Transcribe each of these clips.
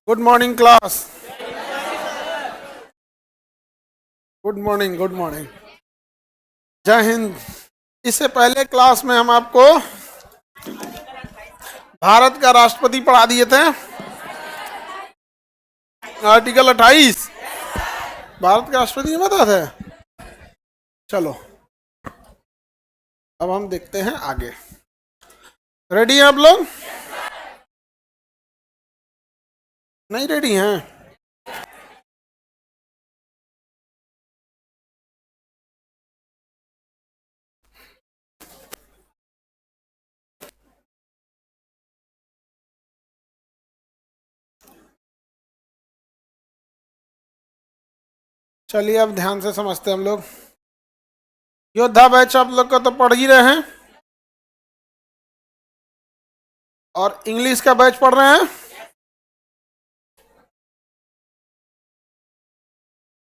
Good morning class. Good morning, good morning. जय हिंद। इससे पहले क्लास में हम आपको भारत का राष्ट्रपति पढ़ा दिए थे। आर्टिकल 28 भारत का राष्ट्रपति में बता थे। चलो अब हम देखते हैं आगे। रेडी हैं आप लोग? नहीं रेडी हैं? चलिए अब ध्यान से समझते हैं हम लोग। योद्धा बैच आप लोग का तो पढ़ ही रहे हैं और इंग्लिश का बैच पढ़ रहे हैं।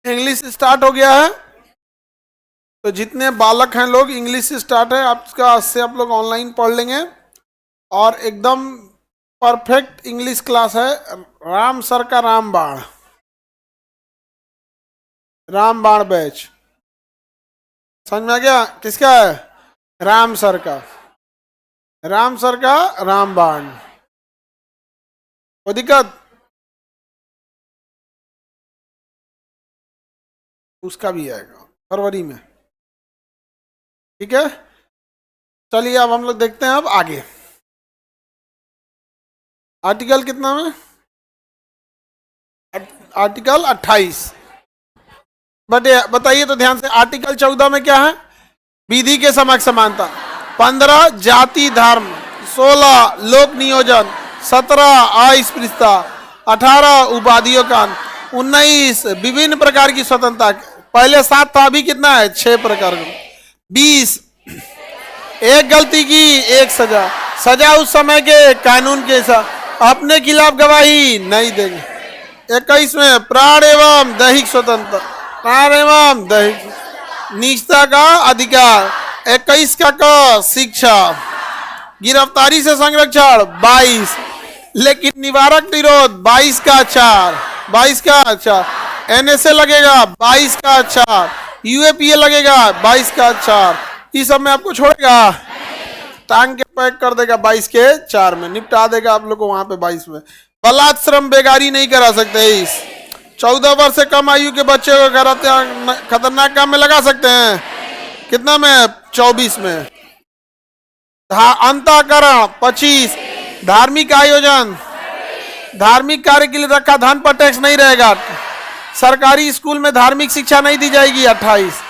इंग्लिश स्टार्ट हो गया है, तो जितने बालक हैं लोग इंग्लिश स्टार्ट है आपका, से आप लोग ऑनलाइन पढ़ लेंगे और एकदम परफेक्ट इंग्लिश क्लास है। राम सर का रामबाण, रामबाण बैच समझ में आ गया? किसका है? राम सर का, राम सर का रामबाण। कोई दिक्कत? उसका भी आएगा फरवरी में, ठीक है। चलिए अब हम लोग देखते हैं अब आगे। आर्टिकल कितना में? आर्टिकल 28। बताइए तो ध्यान से। आर्टिकल 14 में क्या है? विधि के समक्ष समानता। 15 जाति धर्म, 16 लोक नियोजन, 17 अस्पृश्यता, 18 उपाधियों का, 19 विभिन्न प्रकार की स्वतंत्रता। पहले 7 था, अभी कितना है? 6 प्रकार का। 20 एक गलती की एक सजा, सजा उस समय के कानून के साथ, अपने खिलाफ गवाही नहीं देंगे। 21 में प्राण एवं दैहिक स्वतंत्रता, प्राण एवं दैहिक निजता का अधिकार। 21 का शिक्षा, गिरफ्तारी से संरक्षण 22, लेकिन निवारक निरोध 22 का 4, 22 का 4, एनएसए लगेगा 22 का 4, यूएपीए लगेगा 22 का 4। इस सब में आपको छोड़ेगा? टांग के पैक कर देगा 22 के 4 में, निपटा देगा आप लोग को वहां पे 22 में। बलात् श्रम बेगारी नहीं करा सकते। इस 14 वर्ष से कम आयु के बच्चे को खतरनाक काम में लगा सकते हैं। कितना में? 24 में। अंतःकरण 25, धार्मिक आयोजन, धार्मिक कार्य के लिए रखा धन पर टैक्स नहीं रहेगा। सरकारी स्कूल में धार्मिक शिक्षा नहीं दी जाएगी 28।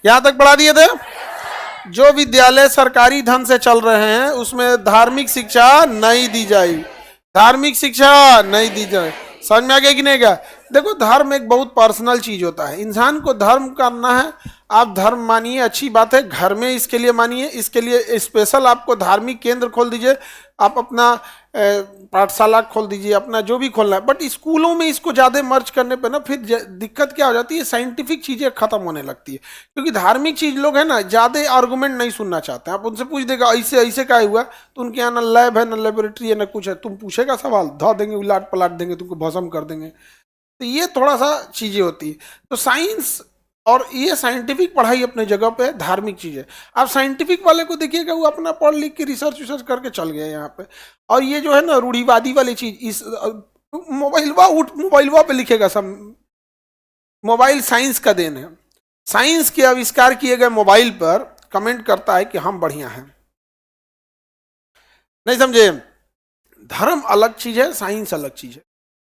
यहां तक पढ़ा दिए थे। जो विद्यालय सरकारी धन से चल रहे हैं उसमें धार्मिक शिक्षा नहीं दी जाएगी, धार्मिक शिक्षा नहीं दी जाए। समझ में आ गया कि नहीं गया? देखो धर्म एक बहुत पर्सनल चीज होता है। इंसान को धर्म करना है, आप धर्म मानिए, अच्छी बात है, घर में इसके लिए मानिए, इसके लिए स्पेशल आपको धार्मिक केंद्र खोल दीजिए, आप अपना पाठशाला खोल दीजिए, अपना जो भी खोलना है। बट स्कूलों में इसको ज़्यादा मर्ज करने पे ना फिर दिक्कत क्या हो जाती है, साइंटिफिक चीज़ें खत्म होने लगती है। क्योंकि धार्मिक चीज़ लोग है ना ज़्यादा आर्गूमेंट नहीं सुनना चाहते हैं। आप उनसे पूछ देगा ऐसे ऐसे क्या हुआ, तो उनके यहाँ ना लैब है, ना लेबोरेटरी है, ना कुछ है। तुम पूछेगा सवाल, धो देंगे, उलाट पलाट देंगे, तुमको भस्म कर देंगे। तो ये थोड़ा सा चीज़ें होती है। तो साइंस और ये साइंटिफिक पढ़ाई अपने जगह पे, धार्मिक चीज़ है। आप साइंटिफिक वाले को देखिएगा, वो अपना पढ़ लिख के रिसर्च विसर्च करके चल गए यहाँ पे। और ये जो है ना रूढ़िवादी वाली चीज, इस मोबाइलवा पे लिखेगा सब। मोबाइल साइंस का देन है। साइंस के आविष्कार किए गए मोबाइल पर कमेंट करता है कि हम बढ़िया हैं। नहीं समझे? धर्म अलग चीज है, साइंस अलग चीज है।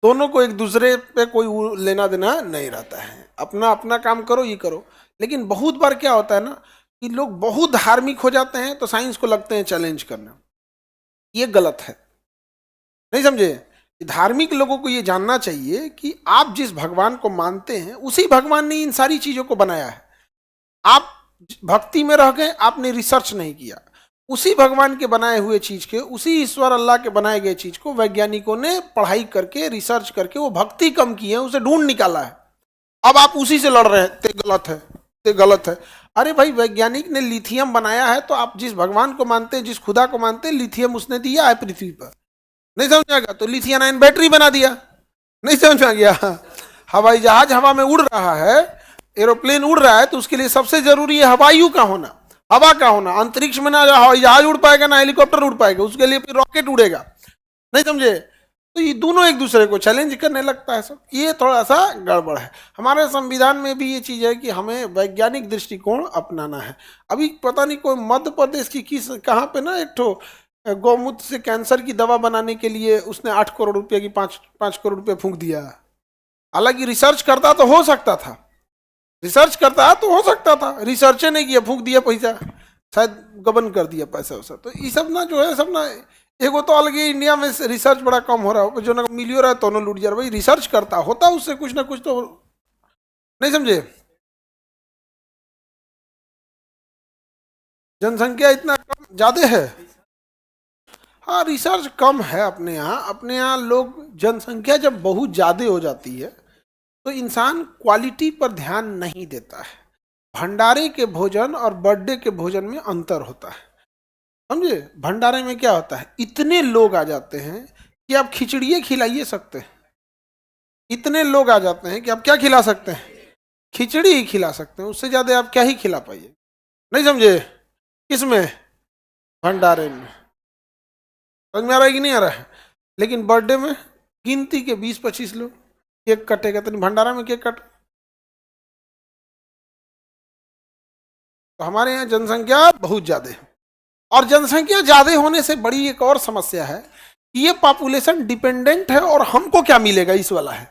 दोनों को एक दूसरे पे कोई लेना देना नहीं रहता है। अपना अपना काम करो, ये करो। लेकिन बहुत बार क्या होता है ना कि लोग बहुत धार्मिक हो जाते हैं तो साइंस को लगते हैं चैलेंज करना। ये गलत है। नहीं समझे? धार्मिक लोगों को ये जानना चाहिए कि आप जिस भगवान को मानते हैं उसी भगवान ने इन सारी चीजों को बनाया है। आप भक्ति में रह गए, आपने रिसर्च नहीं किया। उसी भगवान के बनाए हुए चीज के, उसी ईश्वर अल्लाह के बनाए गए चीज को वैज्ञानिकों ने पढ़ाई करके, रिसर्च करके वो भक्ति कम की है, उसे ढूंढ निकाला है। अब आप उसी से लड़ रहे हैं, ते गलत है, ते गलत है। अरे भाई वैज्ञानिक ने लिथियम बनाया है, तो आप जिस भगवान को मानते हैं, जिस खुदा को मानते हैं, लिथियम उसने दिया है पृथ्वी पर। नहीं समझेगा तो लिथियम आयन बैटरी बना दिया। नहीं समझ में आ गया? हवाई जहाज हवा में उड़ रहा है, एरोप्लेन उड़ रहा है, तो उसके लिए सबसे जरूरी है हवायु का होना, हवा का होना। अंतरिक्ष में ना हवाई जहाज उड़ पाएगा ना हेलीकॉप्टर उड़ पाएगा, उसके लिए फिर रॉकेट उड़ेगा। नहीं समझे? तो ये दोनों एक दूसरे को चैलेंज करने लगता है सब, ये थोड़ा सा गड़बड़ है। हमारे संविधान में भी ये चीज है कि हमें वैज्ञानिक दृष्टिकोण अपनाना है। अभी पता नहीं कोई मध्य प्रदेश की किस कहाँ पे ना एक ठो गौमूत्र से कैंसर की दवा बनाने के लिए उसने 8 करोड़ रुपए की 5 करोड़ रुपए फूंक दिया। हालांकि रिसर्च करता तो हो सकता था, रिसर्च करता तो हो सकता था, रिसर्चे नहीं किया, फूंक दिया पैसा, शायद गबन कर दिया पैसा वैसा। तो ये सब ना जो है सब ना, एगो तो अलग ही इंडिया में रिसर्च बड़ा कम हो रहा है, जो ना मिलियो रहा है तो लूट जा रहा। भाई रिसर्च करता होता उससे कुछ ना कुछ तो, नहीं समझे? जनसंख्या इतना कम ज्यादा है। हाँ रिसर्च कम है अपने यहाँ। अपने यहाँ लोग, जनसंख्या जब बहुत ज्यादा हो जाती है तो इंसान क्वालिटी पर ध्यान नहीं देता है। भंडारे के भोजन और बर्थडे के भोजन में अंतर होता है, समझे? भंडारे में क्या होता है, इतने लोग आ जाते हैं कि आप खिचड़िए खिलाइए सकते हैं। इतने लोग आ जाते हैं कि आप क्या खिला सकते हैं, खिचड़ी ही खिला सकते हैं, उससे ज्यादा आप क्या ही खिला पाइए। नहीं समझे? किसमें? भंडारे में। समझ में आ रहा है कि नहीं आ रहा है? लेकिन बर्थडे में गिनती के 20-25 लोग, केक कटेगा तो भंडारा में केक कट। तो हमारे यहाँ जनसंख्या बहुत ज्यादा है, और जनसंख्या ज्यादा होने से बड़ी एक और समस्या है कि ये पॉपुलेशन डिपेंडेंट है और हमको क्या मिलेगा इस वाला है।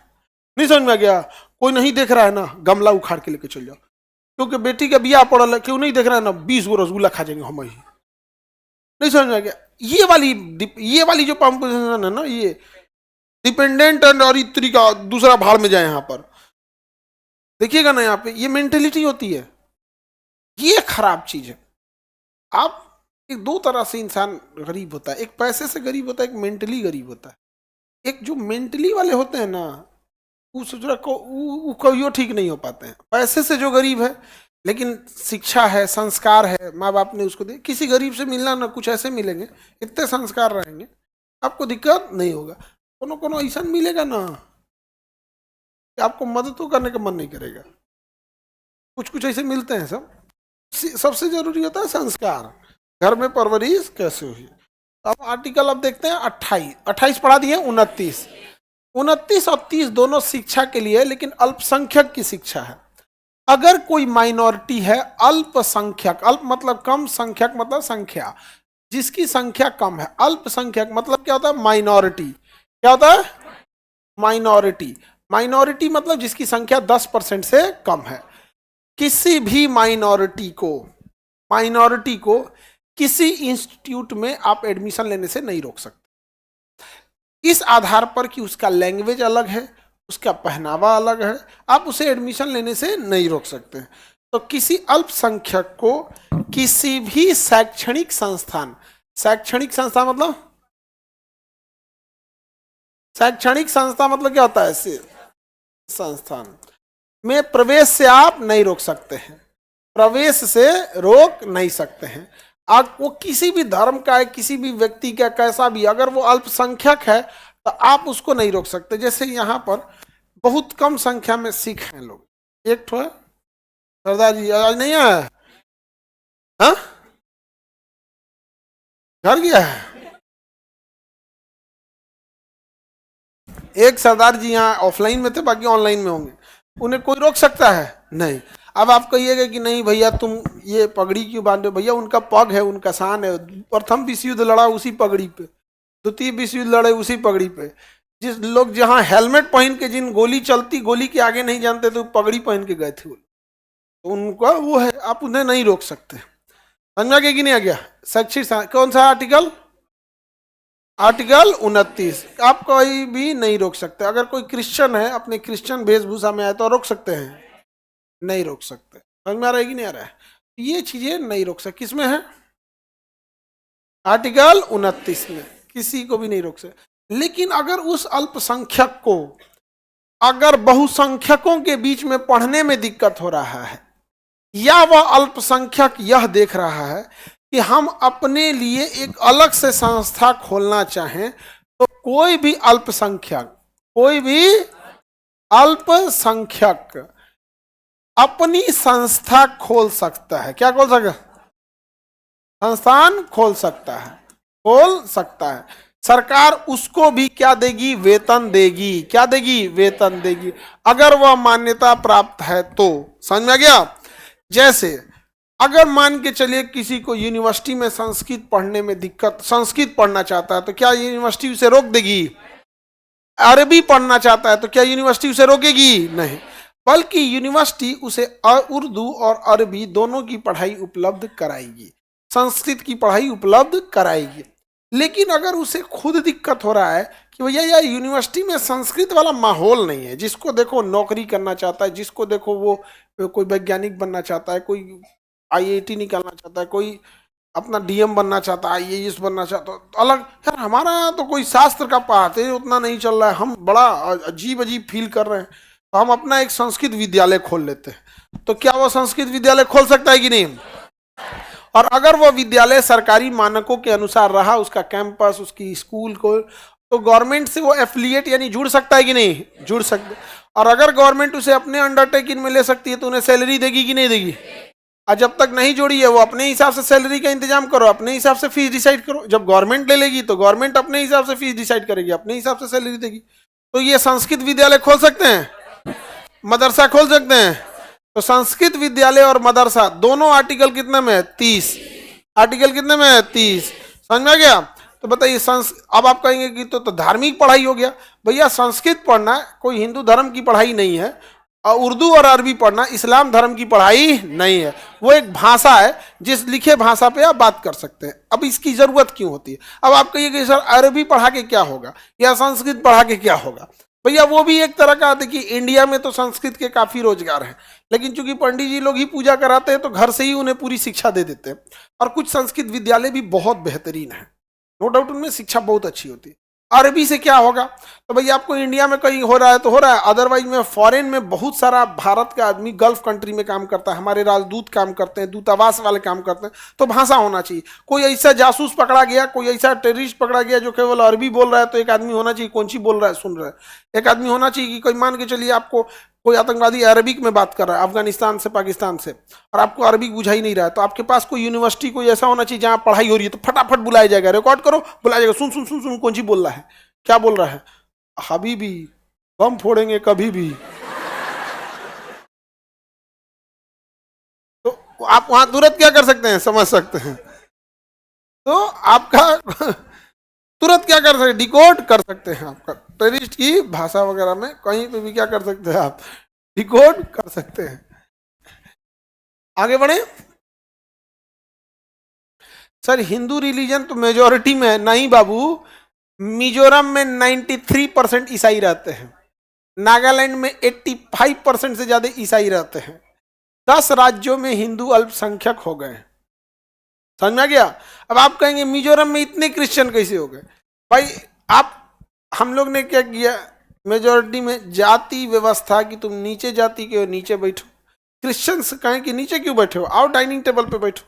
नहीं समझ में आ गया? कोई नहीं देख रहा है ना, गमला उखाड़ के लेके चल जाओ, क्योंकि बेटी का बियाह पड़ल है, क्यों नहीं देख रहा है ना, 20 गो रसगुल्ला खा जाएंगे हम ही। नहीं समझ में आ गया? ये वाली जो पॉपुलेशन है ना, ये डिपेंडेंट और इतनी का दूसरा भाड़ में जाए यहाँ पर, देखिएगा ना यहाँ पे ये मेंटेलिटी होती है, ये खराब चीज है। आप एक दो तरह से इंसान गरीब होता है, एक पैसे से गरीब होता है, एक मेंटली गरीब होता है। एक जो मेंटली वाले होते हैं ना, उस को कभी ठीक नहीं हो पाते हैं। पैसे से जो गरीब है, लेकिन शिक्षा है, संस्कार है, माँ बाप ने उसको दे। किसी गरीब से मिलना ना, कुछ ऐसे मिलेंगे, इतने संस्कार रहेंगे, आपको दिक्कत नहीं होगा। कोनो कोनो ऐसा मिलेगा ना कि आपको मदद तो करने का मन नहीं करेगा। कुछ कुछ ऐसे मिलते हैं सब। सबसे जरूरी होता है संस्कार, घर में परवरिश कैसे हुई। अब आर्टिकल अब देखते हैं 28 पढ़ा दिए, 29 और 30 दोनों शिक्षा के लिए, लेकिन अल्पसंख्यक की शिक्षा है। अगर कोई माइनॉरिटी है, अल्पसंख्यक, अल्प मतलब कम, संख्यक मतलब संख्या, जिसकी संख्या कम है। अल्पसंख्यक मतलब क्या होता है, माइनॉरिटी। क्या होता है, माइनॉरिटी। माइनॉरिटी मतलब जिसकी संख्या 10% से कम है। किसी भी माइनॉरिटी को किसी इंस्टीट्यूट में आप एडमिशन लेने से नहीं रोक सकते, इस आधार पर कि उसका लैंग्वेज अलग है, उसका पहनावा अलग है, आप उसे एडमिशन लेने से नहीं रोक सकते। तो किसी अल्पसंख्यक को किसी भी शैक्षणिक संस्थान, शैक्षणिक संस्था मतलब, शैक्षणिक संस्था मतलब क्या होता है, संस्थान में प्रवेश से आप नहीं रोक सकते हैं, प्रवेश से रोक नहीं सकते हैं। आप वो किसी भी धर्म का है, किसी भी व्यक्ति का, कैसा भी, अगर वो अल्पसंख्यक है तो आप उसको नहीं रोक सकते। जैसे यहाँ पर बहुत कम संख्या में सिख हैं लोग, एक ठो है सरदार जी, आज नहीं है, हाँ घर गया है। एक सरदार जी यहाँ ऑफलाइन में थे, बाकी ऑनलाइन में होंगे, उन्हें कोई रोक सकता है नहीं। अब आप कहिएगा कि नहीं भैया तुम ये पगड़ी क्यों बांधे, भैया उनका पग है, उनका शान है। प्रथम विश्व युद्ध लड़ा उसी पगड़ी पे, द्वितीय विश्व युद्ध लड़े उसी पगड़ी पे। जिस लोग जहाँ हेलमेट पहन के, जिन गोली चलती, गोली के आगे नहीं जानते तो पगड़ी पहन के गए थे, तो उनका वो है, आप उन्हें नहीं रोक सकते। समझ में कि नहीं आ गया? शैक्षिक कौन सा आर्टिकल, आर्टिकल 29, आप कोई भी नहीं रोक सकते। अगर कोई क्रिश्चियन है, अपने क्रिश्चियन वेशभूषा में आए तो रोक सकते हैं, नहीं रोक सकते। समझ में आ रहा है कि नहीं आ रहा है? ये चीजें नहीं रोक सकते। किसमें है, आर्टिकल 29 में किसी को भी नहीं रोक सकते। लेकिन अगर उस अल्पसंख्यक को, अगर बहुसंख्यकों के बीच में पढ़ने में दिक्कत हो रहा है, या वह अल्पसंख्यक यह देख रहा है कि हम अपने लिए एक अलग से संस्था खोलना चाहें, तो कोई भी अल्पसंख्यक, कोई भी अल्पसंख्यक अपनी संस्था खोल सकता है। क्या खोल सकता है? संस्थान खोल सकता है, खोल सकता है। सरकार उसको भी क्या देगी? वेतन देगी। क्या देगी? वेतन देगी, अगर वह मान्यता प्राप्त है तो। समझ में आ गया? जैसे अगर मान के चलिए किसी को यूनिवर्सिटी में संस्कृत पढ़ने में दिक्कत, संस्कृत पढ़ना चाहता है तो क्या यूनिवर्सिटी उसे रोक देगी? अरबी पढ़ना चाहता है तो क्या यूनिवर्सिटी उसे रोकेगी? नहीं, बल्कि यूनिवर्सिटी उसे उर्दू और अरबी दोनों की पढ़ाई उपलब्ध कराएगी, संस्कृत की पढ़ाई उपलब्ध कराएगी। लेकिन अगर उसे खुद दिक्कत हो रहा है कि भैया यार यूनिवर्सिटी में संस्कृत वाला माहौल नहीं है, जिसको देखो नौकरी करना चाहता है, जिसको देखो वो कोई वैज्ञानिक बनना चाहता है, कोई आईआईटी निकालना चाहता है, कोई अपना डीएम बनना चाहता है, आईएएस बनना चाहता है, तो अलग। यार हमारा यहाँ तो कोई शास्त्र का पढ़ाते उतना नहीं चल रहा है, हम बड़ा अजीब अजीब फील कर रहे हैं, तो हम अपना एक संस्कृत विद्यालय खोल लेते हैं। तो क्या वो संस्कृत विद्यालय खोल सकता है कि नहीं? और अगर वो विद्यालय सरकारी मानकों के अनुसार रहा, उसका कैंपस, उसकी स्कूल को, तो गवर्नमेंट से वो एफिलिएट यानी जुड़ सकता है कि नहीं? जुड़ सकता। और अगर गवर्नमेंट उसे अपने अंडरटेकिंग में ले सकती है तो उन्हें सैलरी देगी कि नहीं देगी? और जब तक नहीं जोड़ी है वो अपने हिसाब से सैलरी का इंतजाम करो, अपने हिसाब से फीस डिसाइड करो। जब गवर्नमेंट ले लेगी तो गवर्नमेंट अपने हिसाब से फीस डिसाइड करेगी, अपने हिसाब से सैलरी देगी। तो ये संस्कृत विद्यालय खोल सकते हैं, मदरसा खोल सकते हैं। तो संस्कृत विद्यालय और मदरसा दोनों आर्टिकल कितने में है? 30। आर्टिकल कितने में है? 30। समझ में आ गया? तो बताइए अब आप कहेंगे कि तो धार्मिक पढ़ाई हो गया। भैया संस्कृत पढ़ना कोई हिंदू धर्म की पढ़ाई नहीं है, और उर्दू और अरबी पढ़ना इस्लाम धर्म की पढ़ाई नहीं है। वो एक भाषा है, जिस लिखे भाषा पे आप बात कर सकते हैं। अब इसकी जरूरत क्यों होती है? अब आप कहिए कि सर अरबी पढ़ा के क्या होगा या संस्कृत पढ़ा के क्या होगा? भैया वो भी एक तरह का, देखिए इंडिया में तो संस्कृत के काफी रोजगार हैं, लेकिन चूंकि पंडित जी लोग ही पूजा कराते हैं तो घर से ही उन्हें पूरी शिक्षा दे देते हैं। और कुछ संस्कृत विद्यालय भी बहुत बेहतरीन है, नो डाउट उनमें शिक्षा बहुत अच्छी होती है। अरबी से क्या होगा? तो भैया आपको इंडिया में कहीं हो रहा है तो हो रहा है, अदरवाइज में फॉरेन में बहुत सारा भारत का आदमी गल्फ कंट्री में काम करता है, हमारे राजदूत काम करते हैं, दूतावास वाले काम करते हैं। तो भाषा होना चाहिए। कोई ऐसा जासूस पकड़ा गया, कोई ऐसा टेररिस्ट पकड़ा गया जो केवल अरबी बोल रहा है, तो एक आदमी होना चाहिए कौन सी बोल रहा है सुन रहा है। एक आदमी होना चाहिए कि कोई मान के चलिए आपको कोई आतंकवादी अरबिक में बात कर रहा है अफगानिस्तान से, पाकिस्तान से, और आपको अरबिक बुझा ही नहीं रहा है, तो आपके पास कोई यूनिवर्सिटी कोई ऐसा होना चाहिए जहां पढ़ाई हो रही है, तो फटाफट बुलाया जाएगा, रिकॉर्ड करो, बुलाया जाएगा, सुन सुन सुन सुन कौन सी बोल रहा है, क्या बोल रहा है, हबीबी बम फोड़ेंगे कभी भी। तो आप वहां तुरंत क्या कर सकते हैं? समझ सकते हैं। तो आपका तुरंत क्या कर सकते? डिकोड कर सकते हैं। आपका टेररिस्ट की भाषा वगैरह में कहीं पे भी क्या कर सकते हैं? आप डिकोड कर सकते हैं। आगे बढ़े। सर हिंदू रिलीजन तो मेजोरिटी में है। नहीं बाबू, मिजोरम में 93% ईसाई रहते हैं, नागालैंड में 85% से ज्यादा ईसाई रहते हैं। 10 राज्यों में हिंदू अल्पसंख्यक हो गए। समझ में आ गया? अब आप कहेंगे मिजोरम में इतने क्रिश्चियन कैसे हो गए? भाई आप, हम लोग ने क्या किया, मेजोरिटी में जाति व्यवस्था की, तुम नीचे जाति के हो नीचे बैठो। क्रिश्चियंस कहें कि नीचे क्यों बैठे हो, आओ डाइनिंग टेबल पे बैठो।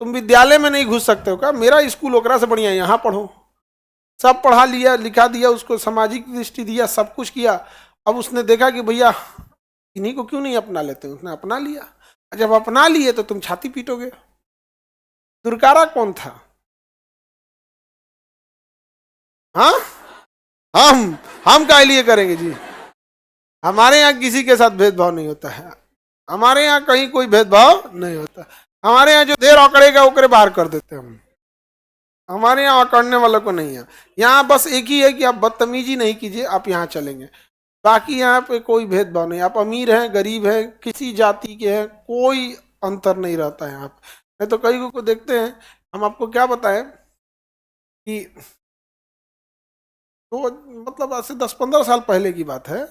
तुम विद्यालय में नहीं घुस सकते हो क्या? मेरा स्कूल ओकरा से बढ़िया, यहाँ पढ़ो। सब पढ़ा लिया, लिखा दिया, उसको सामाजिक दृष्टि दिया, सब कुछ किया। अब उसने देखा कि भैया इन्हीं को क्यों नहीं अपना लेते, उसने अपना लिया। जब अपना लिए तो तुम छाती पीटोगे। दुर्कारा कौन था? हाँ, हम काहे लिए करेंगे जी? हमारे यहाँ किसी के साथ भेदभाव नहीं होता है। हमारे यहाँ कहीं कोई भेदभाव नहीं होता। हमारे यहाँ जो देर अकड़ेगा ओकरे बाहर कर देते हैं हम। हमारे यहाँ अकड़ने वालों को नहीं है। यहाँ बस एक ही है कि आप बदतमीजी नहीं कीजिए, आप यहाँ चलेंगे। बाकी यहाँ पे कोई भेदभाव नहीं। आप अमीर हैं, गरीब हैं, किसी जाति के हैं, कोई अंतर नहीं रहता है यहाँ पे। नहीं तो कई को देखते हैं, हम आपको क्या बताएं कि तो मतलब आज से 10-15 साल पहले की बात है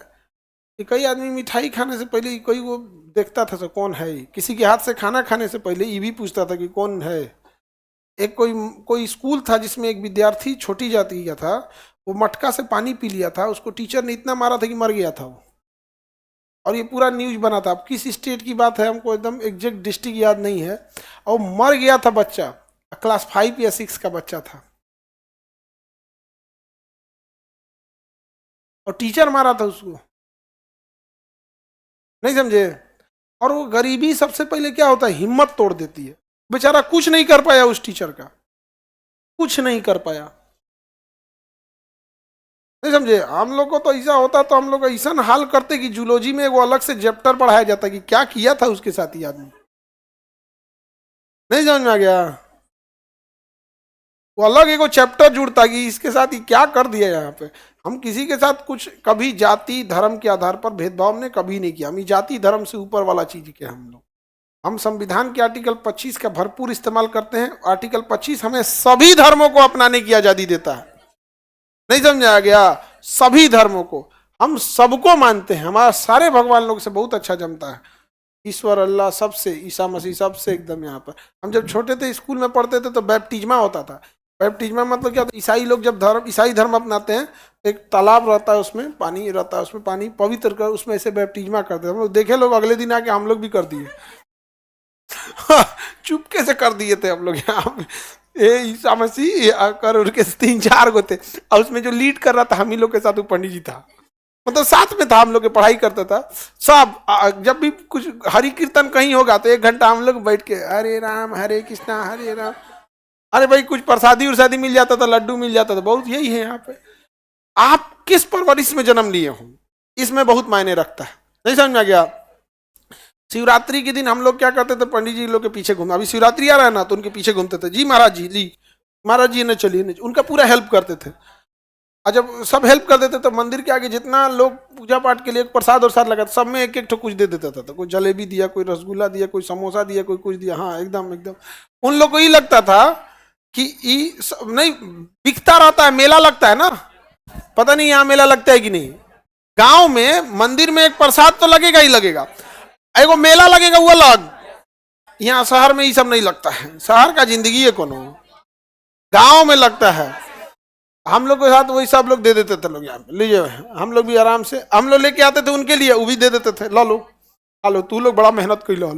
कि कई आदमी मिठाई खाने से पहले कोई वो देखता था तो कौन है, किसी के हाथ से खाना खाने से पहले ये भी पूछता था कि कौन है। एक कोई कोई स्कूल था जिसमें एक विद्यार्थी छोटी जाति का था, वो मटका से पानी पी लिया था, उसको टीचर ने इतना मारा था कि मर गया था वो। और ये पूरा न्यूज बना था। अब किस स्टेट की बात है हमको एकदम एग्जैक्ट डिस्ट्रिक्ट याद नहीं है, और मर गया था बच्चा, क्लास 5 या 6 का बच्चा था। और टीचर मारा था उसको, नहीं समझे। और वो गरीबी सबसे पहले क्या होता है, हिम्मत तोड़ देती है। बेचारा कुछ नहीं कर पाया, उस टीचर का कुछ नहीं कर पाया, नहीं समझे। हम लोग को तो ऐसा होता तो हम लोग ऐसा हाल करते कि जूलॉजी में वो अलग से चैप्टर पढ़ाया जाता कि क्या किया था उसके साथ ही आदमी, नहीं समझ में आ गया। वो अलग एक चैप्टर जुड़ता कि इसके साथ ही क्या कर दिया यहाँ पे। हम किसी के साथ कुछ कभी जाति धर्म के आधार पर भेदभाव ने कभी नहीं किया। हम जाति धर्म से ऊपर वाला चीज के हम लोग। हम संविधान के आर्टिकल 25 का भरपूर इस्तेमाल करते हैं। आर्टिकल 25 हमें सभी धर्मों को अपनाने की आजादी देता है, नहीं समझा गया। सभी धर्मों को हम सबको मानते हैं। हमारा सारे भगवान लोग से बहुत अच्छा जमता है। ईश्वर अल्लाह सबसे, ईसा मसीह सबसे एकदम। यहाँ पर हम जब छोटे थे स्कूल में पढ़ते थे तो बैप्टिज्मा होता था। बैप्टिज्मा मतलब क्या, ईसाई लोग जब ईसाई धर्म अपनाते हैं, एक तालाब रहता है, उसमें पानी रहता है, उसमें पानी पवित्र कर, उसमें ऐसे बैप्टिज्मा करते हैं। हम लोग देखे, लोग अगले दिन आके हम लोग भी कर दिए चुपके से कर दिए थे हम लोग यहाँ पे। ईसा मसीह कर उनके 3-4 गो थे, और उसमें जो लीड कर रहा था हम ही लोग के साथ वो पंडित जी था, मतलब साथ में था, हम लोग के पढ़ाई करता था सब। जब भी कुछ हरि कीर्तन कहीं होगा तो 1 घंटा हम लोग बैठ के हरे राम हरे कृष्णा हरे राम। अरे भाई कुछ प्रसादी उरसादी मिल जाता था, लड्डू मिल जाता था, बहुत यही है यहाँ पे। आप किस परवरिश में जन्म लिए हो इसमें बहुत मायने रखता है, नहीं समझ में आ गया। शिवरात्रि के दिन हम लोग क्या करते थे, पंडित जी लोग के पीछे घूमना। अभी शिवरात्रि आ रहा है ना, तो उनके पीछे घूमते थे, जी महाराज जी, जी महाराज जी ने चलिए नहीं, उनका पूरा हेल्प करते थे। और जब सब हेल्प कर देते तो मंदिर के आगे जितना लोग पूजा पाठ के लिए प्रसाद और साथ लगा, सब में एक एक ठो कुछ दे देता था। तो कोई जलेबी दिया, कोई रसगुल्ला दिया, कोई समोसा दिया, कोई कुछ दिया। हाँ एकदम एकदम। उन लोग को ये लगता था कि नहीं बिकता रहता है, मेला लगता है ना, पता नहीं यहाँ मेला लगता है कि नहीं। गांव में मंदिर में एक प्रसाद तो लगेगा ही लगेगा, एगो मेला लगेगा वो अलग। यहाँ शहर में ये सब नहीं लगता है, शहर का जिंदगी है कोनो, गांव में लगता है। हम लोग के साथ वही सब लोग दे देते थे, लोग यहाँ पे लीजिए, हम लोग भी आराम से हम लोग लेके आते थे उनके लिए, वो भी दे देते थे, लो लो खा लो, तू लोग बड़ा मेहनत कर लो,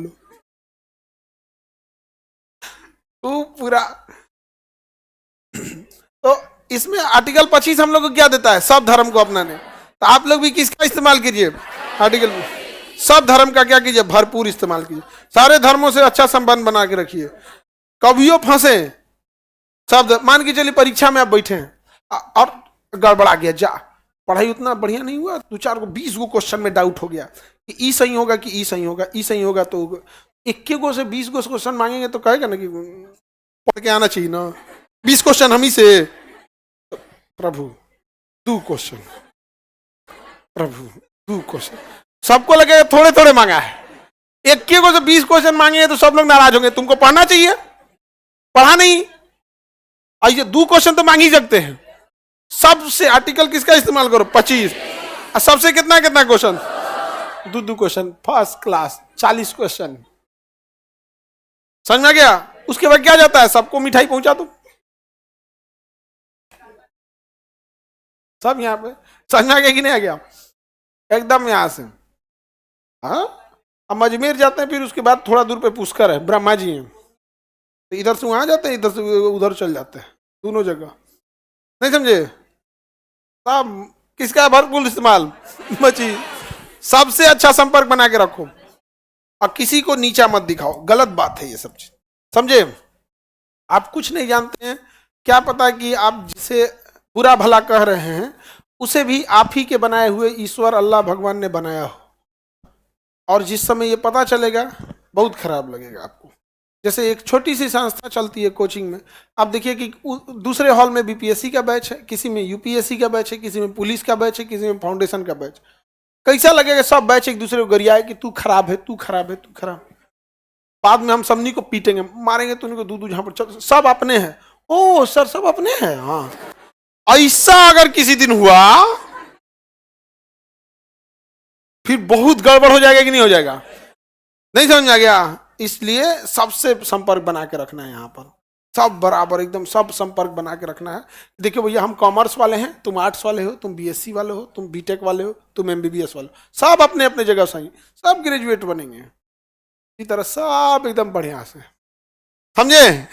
तू पूरा। तो इसमें आर्टिकल 25 हम लोग को क्या देता है, सब धर्म को अपनाने। तो आप लोग भी किसका इस्तेमाल कीजिए, आर्टिकल सब धर्म का क्या कीजिए, भरपूर इस्तेमाल कीजिए। सारे धर्मों से अच्छा संबंध बना के रखिए। कभियो फंसे सब, मान के चलिए परीक्षा में आप बैठे हैं और गड़बड़ा गया, जा पढ़ाई उतना बढ़िया नहीं हुआ, 2-4 को 20 गो क्वेश्चन में डाउट हो गया कि ई सही होगा कि ई सही होगा, ई सही होगा, तो 21 गो से 20 गो क्वेश्चन मांगेंगे तो कहेगा ना कि पढ़ के आना चाहिए ना, 20 क्वेश्चन हम ही से। प्रभु 2 क्वेश्चन, प्रभु 2 क्वेश्चन, सबको लगेगा थोड़े थोड़े मांगा है। 21 को से 20 क्वेश्चन मांगे तो सब लोग नाराज होंगे, तुमको पढ़ना चाहिए, पढ़ा नहीं। आइए 2 क्वेश्चन तो मांग ही सकते हैं। सबसे आर्टिकल किसका इस्तेमाल करो, 25। सबसे कितना कितना question, 2 question, first class 40 question, समझ में आ गया। उसके बाद क्या जाता है, सबको मिठाई पहुंचा दो, सब यहाँ पे। समझ में आ गया कि नहीं आ गया, एकदम यहाँ से। हाँ हम अजमेर जाते हैं, फिर उसके बाद थोड़ा दूर पे पुष्कर है, ब्रह्मा जी हैं, तो इधर से वहां जाते हैं, इधर से उधर चल जाते हैं, दोनों जगह, नहीं समझे। सब किसका भरपूर इस्तेमाल, बची। सबसे अच्छा संपर्क बना के रखो और किसी को नीचा मत दिखाओ, गलत बात है ये सब चीज, समझे। आप कुछ नहीं जानते हैं, क्या पता कि आप जिसे बुरा भला कह रहे हैं उसे भी आप ही के बनाए हुए ईश्वर अल्लाह भगवान ने बनाया हो। और जिस समय ये पता चलेगा बहुत खराब लगेगा आपको। जैसे एक छोटी सी संस्था चलती है कोचिंग में, आप देखिए कि दूसरे हॉल में बीपीएससी का बैच है, किसी में यूपीएससी का बैच है, किसी में पुलिस का बैच है, किसी में फाउंडेशन का बैच। कैसा लगेगा, सब बैच एक दूसरे को गरियाए कि तू खराब है, तू खराब है, तू खराब। बाद में हम सबनी को पीटेंगे, मारेंगे, तुमने को दूध जहां पर सब अपने हैं। ओ सर सब अपने हैं, हाँ। ऐसा अगर किसी दिन हुआ फिर बहुत गड़बड़ हो जाएगा कि नहीं हो जाएगा, नहीं समझ में आ गया। इसलिए सबसे संपर्क बना के रखना है, यहाँ पर सब बराबर एकदम सब संपर्क बना के रखना है। देखिए भैया हम कॉमर्स वाले हैं, तुम आर्ट्स वाले हो, तुम बीएससी वाले हो, तुम बीटेक वाले हो, तुम एमबीबीएस वाले हो, सब अपने अपने जगह सही, सब ग्रेजुएट बनेंगे इसी तरह, सब एकदम बढ़िया से, समझे।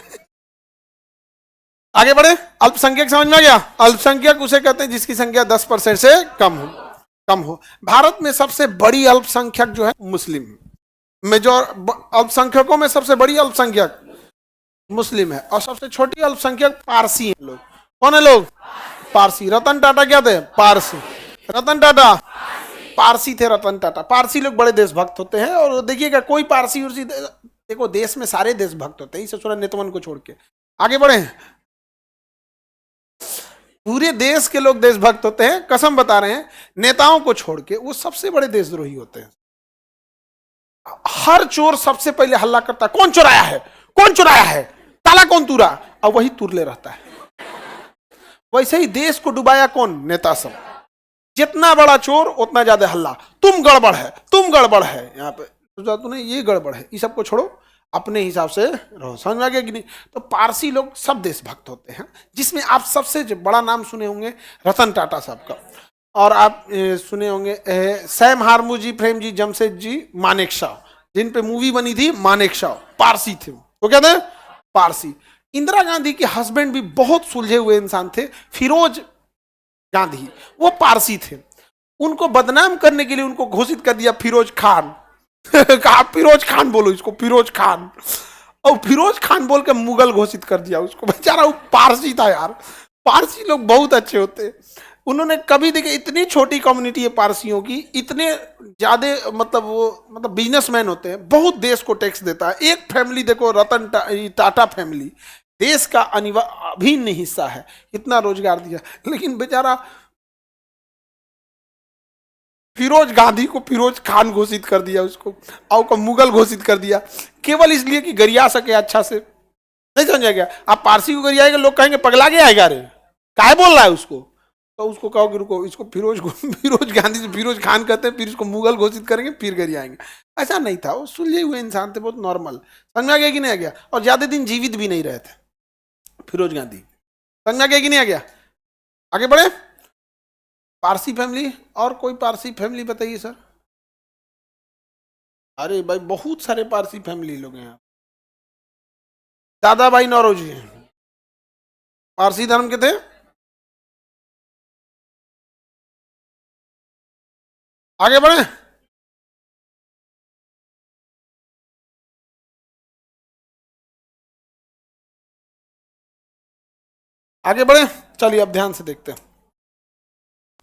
आगे बढ़े। अल्पसंख्यक समझ में आ गया। अल्पसंख्यक उसे कहते हैं जिसकी संख्या 10% से कम हो। भारत में सबसे बड़ी अल्पसंख्यक जो है मुस्लिम, मेजोर अल्पसंख्यकों में सबसे बड़ी अल्पसंख्यक मुस्लिम है, और सबसे छोटी अल्पसंख्यक पारसी है लोग। कौन है लोग? पारसी। रतन टाटा क्या थे? पारसी। रतन टाटा पारसी थे। रतन टाटा। पारसी लोग बड़े देशभक्त होते हैं, और देखिएगा कोई पारसी उर्सी, देखो देश में सारे देशभक्त होते हैं, इसे थोड़ा नेतवन को छोड़ के। आगे बढ़े। पूरे देश के लोग देशभक्त होते हैं, कसम बता रहे हैं, नेताओं को छोड़ के वो सबसे बड़े देशद्रोही होते हैं। हर चोर सबसे पहले हल्ला करता है, कौन चुराया है, कौन चुराया है, ताला कौन तूरा, और वही तुरले रहता है। वैसे ही देश को डुबाया कौन? नेता सब। जितना बड़ा चोर उतना ज्यादा हल्ला, तुम गड़बड़ है, तुम गड़बड़ है, यहाँ पे तूने ये गड़बड़ है, ये सबको छोड़ो, अपने हिसाब से रहो। समझ में आ गया कि नहीं? तो पारसी लोग सब देशभक्त होते हैं, जिसमें आप सबसे बड़ा नाम सुने होंगे रतन टाटा साहब का, और आप सुने होंगे सैम हारमूजी, प्रेम जी, जमशेद जी, मानेक शाह, जिन पे मूवी बनी थी मानेक शाह, पारसी थे वो क्या थे? पारसी। इंदिरा गांधी के हस्बैंड भी बहुत सुलझे हुए इंसान थे, फिरोज गांधी, वो पारसी थे। उनको बदनाम करने के लिए उनको घोषित कर दिया फिरोज खान। कहा फिरोज खान बोलो इसको, फिरोज खान, और फिरोज खान बोल के मुगल घोषित कर दिया उसको। बेचारा वो पारसी था यार। पारसी लोग बहुत अच्छे होते। उन्होंने कभी देखे, इतनी छोटी कम्युनिटी है पारसियों की, इतने ज्यादा मतलब बिजनेसमैन होते हैं, बहुत देश को टैक्स देता है। एक फैमिली देखो, रतन टाटा फैमिली देश का अभिन्न हिस्सा है, इतना रोजगार दिया, लेकिन बेचारा फिरोज गांधी को फिरोज खान घोषित कर दिया उसको, और को मुगल घोषित कर दिया, केवल इसलिए कि गरिया सके अच्छा से। नहीं समझा गया? आप पारसी को गरियाएंगे, लोग कहेंगे पगला गया है रे, काय बोल रहा है उसको, तो उसको कहोगे रुको, इसको फिरोज गांधी से फिरोज खान कहते हैं, फिर इसको मुगल घोषित करेंगे, फिर गरियाएंगे। ऐसा नहीं था, वो सुलझे हुए इंसान थे, बहुत नॉर्मल। समझ में आ गया कि नहीं आ गया? और ज्यादा दिन जीवित भी नहीं रहे थे फिरोज गांधी। समझ में आ गया कि नहीं आ गया? आगे बढ़े। पारसी फैमिली, और कोई पारसी फैमिली बताइए सर। अरे भाई बहुत सारे पारसी फैमिली लोग हैं। दादा भाई नौरोजी पारसी धर्म के थे। आगे बढ़े। आगे बढ़े, चलिए अब ध्यान से देखते हैं।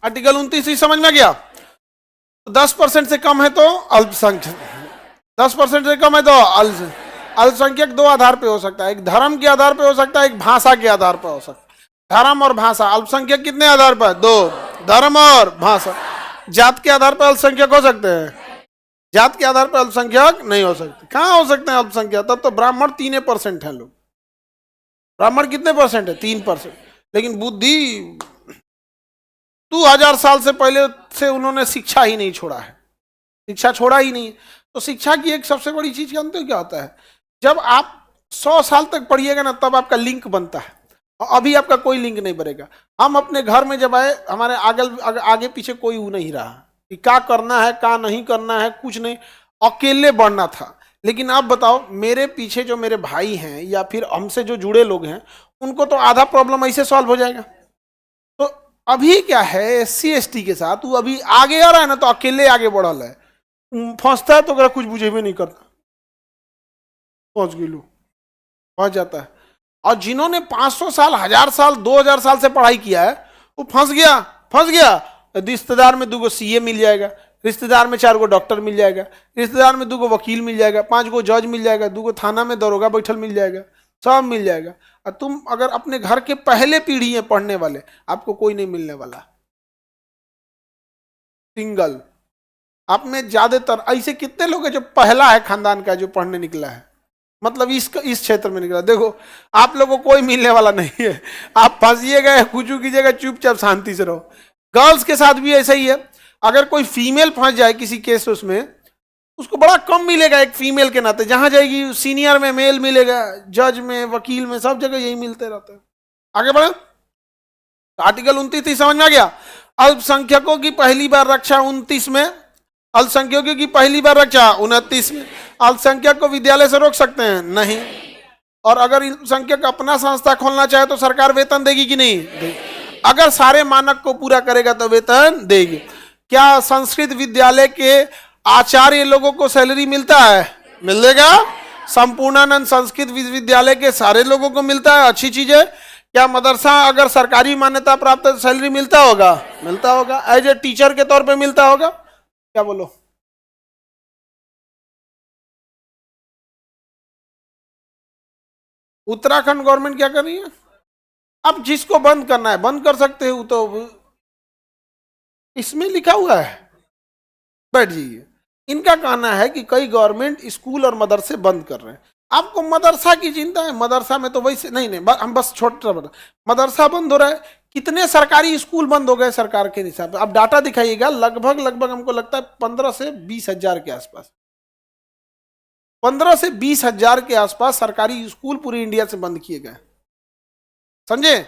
आर्टिकल 29 समझ में गया? 10% से कम है तो अल्पसंख्यक, 10% से कम है तो अल्पसंख्यक दो आधार पे हो सकता है, एक धर्म के आधार पे हो सकता है, एक भाषा के आधार पे हो सकता है। धर्म और भाषा। अल्पसंख्यक कितने आधार पर? दो, धर्म और भाषा। जात के आधार पर अल्पसंख्यक हो सकते हैं, जात के आधार पर अल्पसंख्यक नहीं हो सकते। कहां हो सकते हैं अल्पसंख्यक? तब तो ब्राह्मण 3% है लोग। ब्राह्मण कितने परसेंट है? 3%। लेकिन बुद्धि 2000 साल से पहले से उन्होंने शिक्षा ही नहीं छोड़ा है, शिक्षा छोड़ा ही नहीं। तो शिक्षा की एक सबसे बड़ी चीज जानते हो क्या होता है? जब आप 100 साल तक पढ़िएगा ना, तब आपका लिंक बनता है, और अभी आपका कोई लिंक नहीं बनेगा। हम अपने घर में जब आए, हमारे आगे पीछे कोई वो नहीं रहा कि क्या करना है, क्या नहीं करना है, कुछ नहीं, अकेले बढ़ना था। लेकिन आप बताओ, मेरे पीछे जो मेरे भाई हैं या फिर हमसे जो जुड़े लोग हैं, उनको तो आधा प्रॉब्लम ऐसे सॉल्व हो जाएगा। तो अभी क्या है, SC ST के साथ वो अभी आगे आ रहा है ना, तो अकेले आगे बढ़ल है, फंसता है तो कुछ बुझे भी नहीं करता, पहुंच गई लो, पहुंच जाता है। और जिन्होंने 500 साल, 1000 साल, 2000 साल से पढ़ाई किया है, वो फंस गया। रिश्तेदार में 2 CA मिल जाएगा, रिश्तेदार में 4 डॉक्टर मिल जाएगा, रिश्तेदार में 2 वकील मिल जाएगा, 5 जज मिल जाएगा, 2 थाना में दरोगा बैठल मिल जाएगा, सब मिल जाएगा। और तुम अगर अपने घर के पहले पीढ़ी है पढ़ने वाले, आपको कोई नहीं मिलने वाला, सिंगल। आप में ज्यादातर ऐसे कितने लोग हैं जो पहला है खानदान का जो पढ़ने निकला है, मतलब इस क्षेत्र में निकला। देखो आप लोगों को कोई मिलने वाला नहीं है, आप फंसिएगा, कुछ कीजिएगा, चुपचाप शांति से रहो। गर्ल्स के साथ भी ऐसा ही है, अगर कोई फीमेल फंस जाए किसी केस उसमें, उसको बड़ा कम मिलेगा एक फीमेल के नाते। जहां जाएगी सीनियर में मेल मिलेगा, जज में, वकील में, सब जगह यही मिलते रहते हैं। आगे बढ़े। आर्टिकल 29 समझ में आ गया? अल्पसंख्यकों की पहली बार रक्षा 29 में, अल्पसंख्यकों की पहली बार रक्षा 29 में। अल्पसंख्यक को विद्यालय से रोक सकते हैं? नहीं। और अगर अल्पसंख्यक अपना संस्था खोलना चाहे तो सरकार वेतन देगी कि नहीं देगी? अगर सारे मानक को पूरा करेगा तो वेतन देगी। क्या संस्कृत विद्यालय के आचार्य लोगों को सैलरी मिलता है? मिलेगा। संपूर्णानंद संस्कृत विश्वविद्यालय के सारे लोगों को मिलता है, अच्छी चीज है। क्या मदरसा अगर सरकारी मान्यता प्राप्त है तो सैलरी मिलता होगा? मिलता होगा। एज ए टीचर के तौर पे मिलता होगा। क्या बोलो? उत्तराखंड गवर्नमेंट क्या कर रही है? अब जिसको बंद करना है बंद कर सकते हो, तो इसमें लिखा हुआ है, बैठ जाइए। इनका कहना है कि कई गवर्नमेंट स्कूल और मदरसे बंद कर रहे हैं। आपको मदरसा की चिंता है? मदरसा में तो वैसे नहीं नहीं, हम बस छोटा मदरसा बंद हो रहा है। कितने सरकारी स्कूल बंद हो गए सरकार के हिसाब से? अब डाटा दिखाइएगा। लगभग लगभग हमको लगता है 15 से 20 हजार के आसपास, 15 से 20 हजार के आसपास सरकारी स्कूल पूरी इंडिया से बंद किए गए। समझे?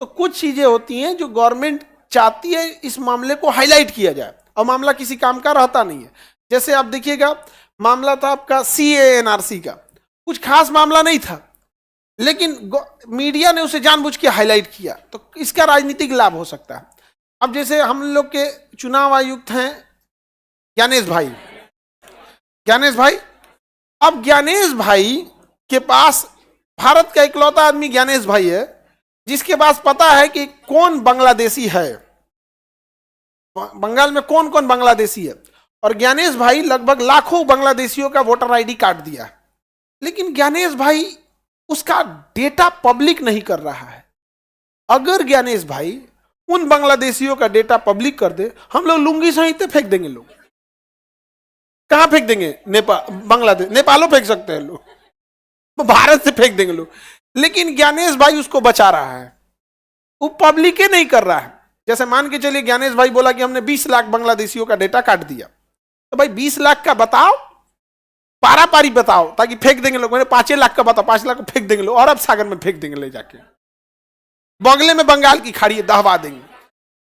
तो कुछ चीजें होती हैं जो गवर्नमेंट चाहती है इस मामले को हाईलाइट किया जाए, और मामला किसी काम का रहता नहीं है। जैसे आप देखिएगा, मामला था आपका CANRC का, कुछ खास मामला नहीं था, लेकिन मीडिया ने उसे जानबूझ के हाईलाइट किया, तो इसका राजनीतिक लाभ हो सकता है। अब जैसे हम लोग के चुनाव आयुक्त हैं ज्ञानेश भाई, ज्ञानेश भाई, अब ज्ञानेश भाई के पास, भारत का इकलौता आदमी ज्ञानेश भाई है जिसके पास पता है कि कौन बांग्लादेशी है, बंगाल में कौन कौन बांग्लादेशी है। और ज्ञानेश भाई लगभग लाखों बांग्लादेशियों का वोटर आईडी काट दिया, लेकिन ज्ञानेश भाई उसका डेटा पब्लिक नहीं कर रहा है। अगर ज्ञानेश भाई उन बांग्लादेशियों का डेटा पब्लिक कर दे, हम लोग लुंगी सहित फेंक देंगे। लोग कहां फेंक देंगे? नेपाल, बांग्लादेश, नेपालो फेंक सकते हैं लोग, तो भारत से फेंक देंगे लोग। लेकिन ज्ञानेश भाई उसको बचा रहा है, वो पब्लिक ही नहीं कर रहा है। जैसे मान के चलिए ज्ञानेश भाई बोला कि हमने 20 लाख बांग्लादेशियों का डेटा काट दिया, तो भाई 20 लाख का बताओ, पारा पारी बताओ, ताकि फेंक देंगे लोग। मैंने 5 लाख का बताओ, 5 लाख को फेंक देंगे लोग, अरब सागर में फेंक देंगे ले जाके, बगले में बंगाल की खाड़ी दहवा देंगे।